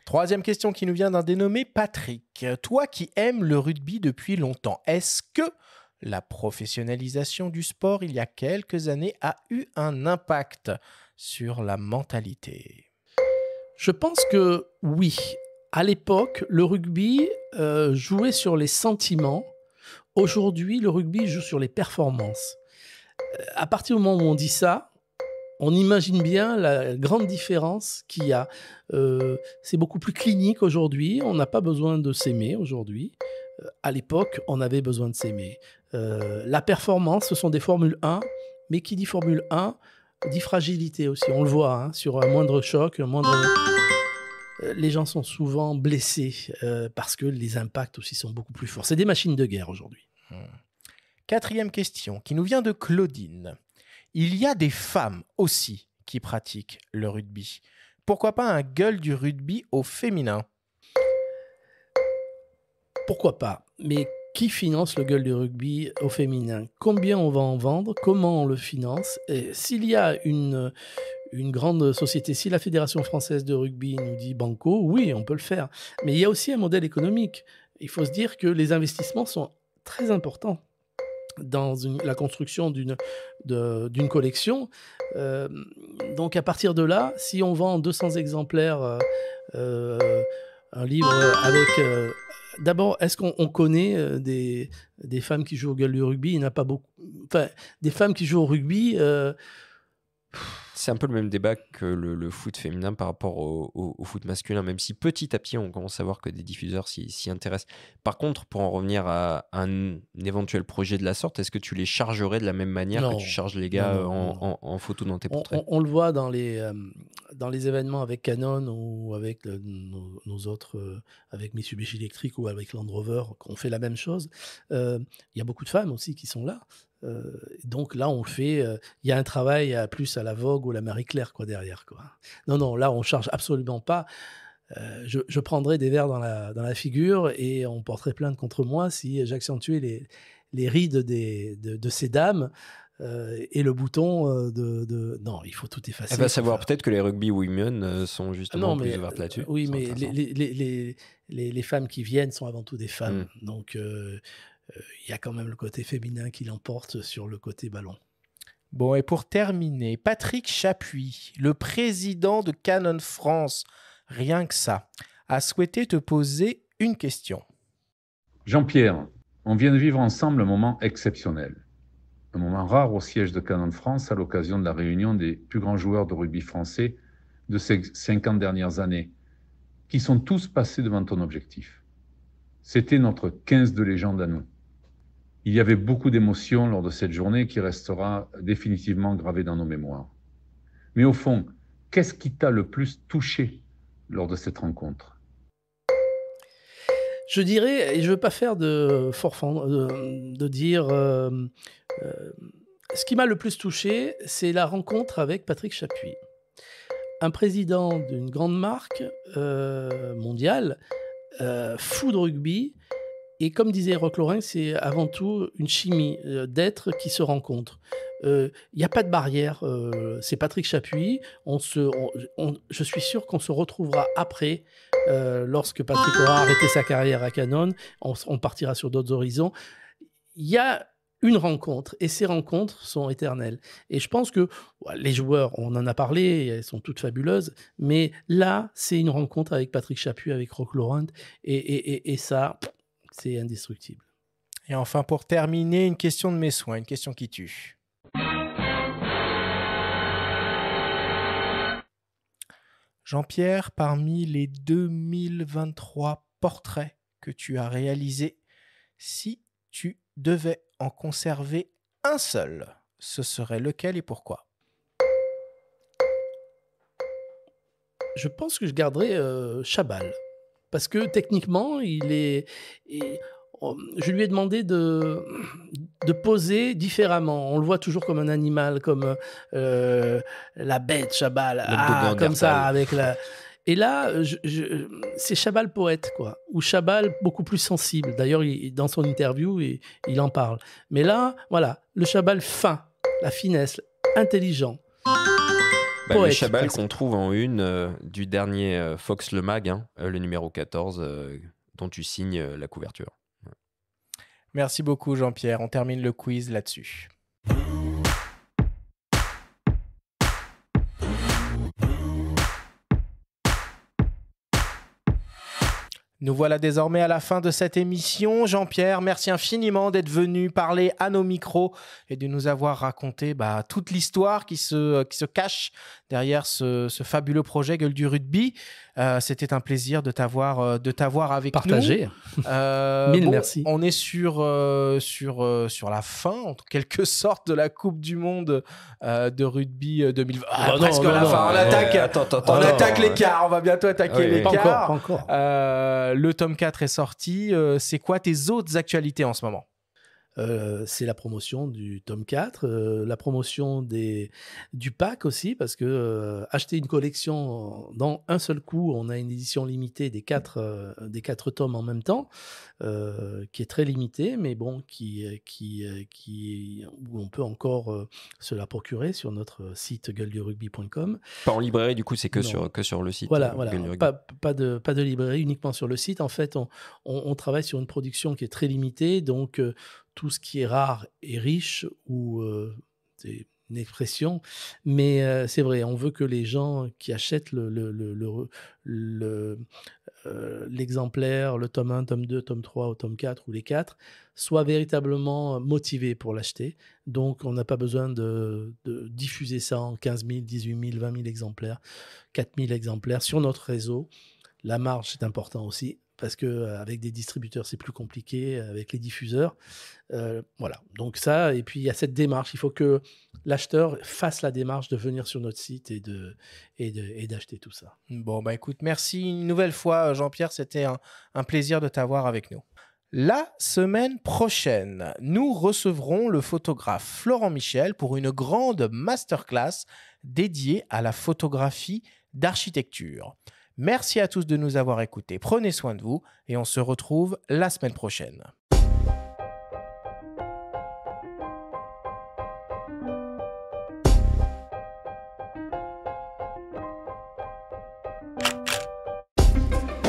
Troisième question qui nous vient d'un dénommé Patrick. Toi qui aimes le rugby depuis longtemps, est-ce que la professionnalisation du sport il y a quelques années a eu un impact sur la mentalité ? Je pense que oui. À l'époque, le rugby jouait sur les sentiments. Aujourd'hui, le rugby joue sur les performances. À partir du moment où on dit ça, on imagine bien la grande différence qu'il y a. C'est beaucoup plus clinique aujourd'hui. On n'a pas besoin de s'aimer aujourd'hui. À l'époque, on avait besoin de s'aimer. La performance, ce sont des Formule 1. Mais qui dit Formule 1 dit fragilité aussi. On le voit sur un moindre choc, les gens sont souvent blessés parce que les impacts aussi sont beaucoup plus forts. C'est des machines de guerre aujourd'hui. Quatrième question qui nous vient de Claudine. Il y a des femmes aussi qui pratiquent le rugby. Pourquoi pas un gueule du rugby au féminin ? Pourquoi pas ? Mais qui finance le gueule du rugby au féminin ? Combien on va en vendre ? Comment on le finance ? Et s'il y a une grande société, si la Fédération française de rugby nous dit banco, oui, on peut le faire. Mais il y a aussi un modèle économique. Il faut se dire que les investissements sont très importants dans la construction d'une collection. Donc à partir de là, si on vend 200 exemplaires, un livre avec... D'abord, est-ce qu'on connaît des femmes qui jouent au gueule du rugby ? Il n'y en a pas beaucoup. Enfin, des femmes qui jouent au rugby... C'est un peu le même débat que le foot féminin par rapport au foot masculin, même si petit à petit on commence à voir que des diffuseurs s'y intéressent. Par contre, pour en revenir à un éventuel projet de la sorte, est-ce que tu les chargerais de la même manière que tu charges les gars en photo dans tes portraits ? On le voit dans les événements avec Canon ou avec nos autres, avec Mitsubishi Electric ou avec Land Rover, qu'on fait la même chose. Il y a beaucoup de femmes aussi qui sont là. Donc là, on fait... Il y a un travail plus à la Vogue ou la Marie-Claire derrière. Non, là, on charge absolument pas. Je prendrais des verres dans la figure et on porterait plainte contre moi si j'accentuais les rides de ces dames et le bouton de... Non, il faut tout effacer. Elle va savoir peut-être que les rugby women sont justement plus ouvertes là-dessus. Oui, mais les femmes qui viennent sont avant tout des femmes. Donc... il y a quand même le côté féminin qui l'emporte sur le côté ballon. Bon, et pour terminer, Patrick Chapuis, le président de Canon France, rien que ça, a souhaité te poser une question. Jean-Pierre, on vient de vivre ensemble un moment exceptionnel. Un moment rare au siège de Canon France à l'occasion de la réunion des plus grands joueurs de rugby français de ces 50 dernières années, qui sont tous passés devant ton objectif. C'était notre 15 de légende à nous. Il y avait beaucoup d'émotions lors de cette journée qui restera définitivement gravée dans nos mémoires. Mais au fond, qu'est-ce qui t'a le plus touché lors de cette rencontre ? Je dirais, et je ne veux pas faire de dire... ce qui m'a le plus touché, c'est la rencontre avec Patrick Chapuis. Un président d'une grande marque mondiale, fou de rugby. Et comme disait Roch Lorrain, c'est avant tout une chimie d'êtres qui se rencontrent. Il n'y a pas de barrière. C'est Patrick Chapuis. Je suis sûr qu'on se retrouvera après, lorsque Patrick aura arrêté sa carrière à Canon. On partira sur d'autres horizons. Il y a une rencontre, et ces rencontres sont éternelles. Et je pense que les joueurs, on en a parlé, elles sont toutes fabuleuses, mais là, c'est une rencontre avec Patrick Chapuis, avec Roch Lorrain, et ça, c'est indestructible. Et enfin, pour terminer, une question de mes soins, une question qui tue. Jean-Pierre, parmi les 2023 portraits que tu as réalisés, si tu devais en conserver un seul, ce serait lequel et pourquoi? Je pense que je garderais Chabal. Parce que techniquement, je lui ai demandé de poser différemment. On le voit toujours comme un animal, comme la bête Chabal, comme ça, avec la... Et là, c'est Chabal poète, quoi, ou Chabal beaucoup plus sensible. D'ailleurs, dans son interview, il en parle. Mais là, voilà, le Chabal fin, la finesse, intelligent. Le Chabal qu'on trouve en une du dernier Fox Le Mag, le numéro 14, dont tu signes la couverture. Merci beaucoup Jean-Pierre, on termine le quiz là-dessus. Nous voilà désormais à la fin de cette émission. Jean-Pierre, merci infiniment d'être venu parler à nos micros et de nous avoir raconté toute l'histoire qui se cache derrière ce fabuleux projet Gueule du Rugby. C'était un plaisir de t'avoir avec Partagé. nous. Mille merci. On est sur la fin, en quelque sorte, de la Coupe du Monde de rugby 2020. Presque la fin. On attaque l'écart. On va bientôt attaquer l'écart. Pas encore. Le tome 4 est sorti. C'est quoi tes autres actualités en ce moment? C'est la promotion du tome 4, la promotion du pack aussi, parce que acheter une collection dans un seul coup, on a une édition limitée des 4 tomes en même temps, qui est très limitée, mais bon, où on peut encore se la procurer sur notre site gueuledurugby.com. Pas en librairie, du coup, c'est que sur le site. Voilà. Pas de librairie, uniquement sur le site. En fait, on travaille sur une production qui est très limitée, donc tout ce qui est rare est riche, ou c'est une expression, mais c'est vrai, on veut que les gens qui achètent l'exemplaire, le tome 1, tome 2, tome 3 ou tome 4 ou les 4, soient véritablement motivés pour l'acheter. Donc on n'a pas besoin de diffuser ça en 15 000, 18 000, 20 000 exemplaires, 4 000 exemplaires sur notre réseau. La marge, c'est important aussi, parce qu'avec des distributeurs, c'est plus compliqué, avec les diffuseurs. Voilà, donc ça, et puis il y a cette démarche. Il faut que l'acheteur fasse la démarche de venir sur notre site et d'acheter tout ça. Bon, écoute, merci une nouvelle fois, Jean-Pierre. C'était un plaisir de t'avoir avec nous. La semaine prochaine, nous recevrons le photographe Florent Michel pour une grande masterclass dédiée à la photographie d'architecture. Merci à tous de nous avoir écoutés. Prenez soin de vous et on se retrouve la semaine prochaine.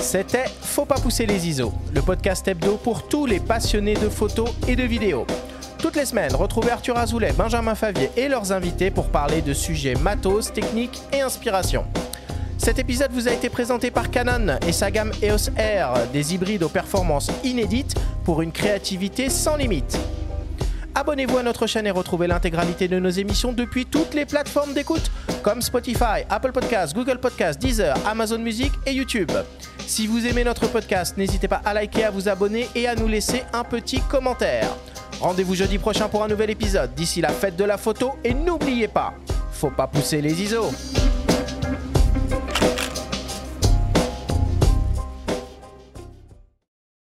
C'était Faut pas pousser les ISO, le podcast hebdo pour tous les passionnés de photos et de vidéos. Toutes les semaines, retrouvez Arthur Azoulay, Benjamin Favier et leurs invités pour parler de sujets matos, techniques et inspiration. Cet épisode vous a été présenté par Canon et sa gamme EOS R, des hybrides aux performances inédites pour une créativité sans limite. Abonnez-vous à notre chaîne et retrouvez l'intégralité de nos émissions depuis toutes les plateformes d'écoute comme Spotify, Apple Podcasts, Google Podcasts, Deezer, Amazon Music et YouTube. Si vous aimez notre podcast, n'hésitez pas à liker, à vous abonner et à nous laisser un petit commentaire. Rendez-vous jeudi prochain pour un nouvel épisode. D'ici là, faites de la photo et n'oubliez pas, faut pas pousser les ISO.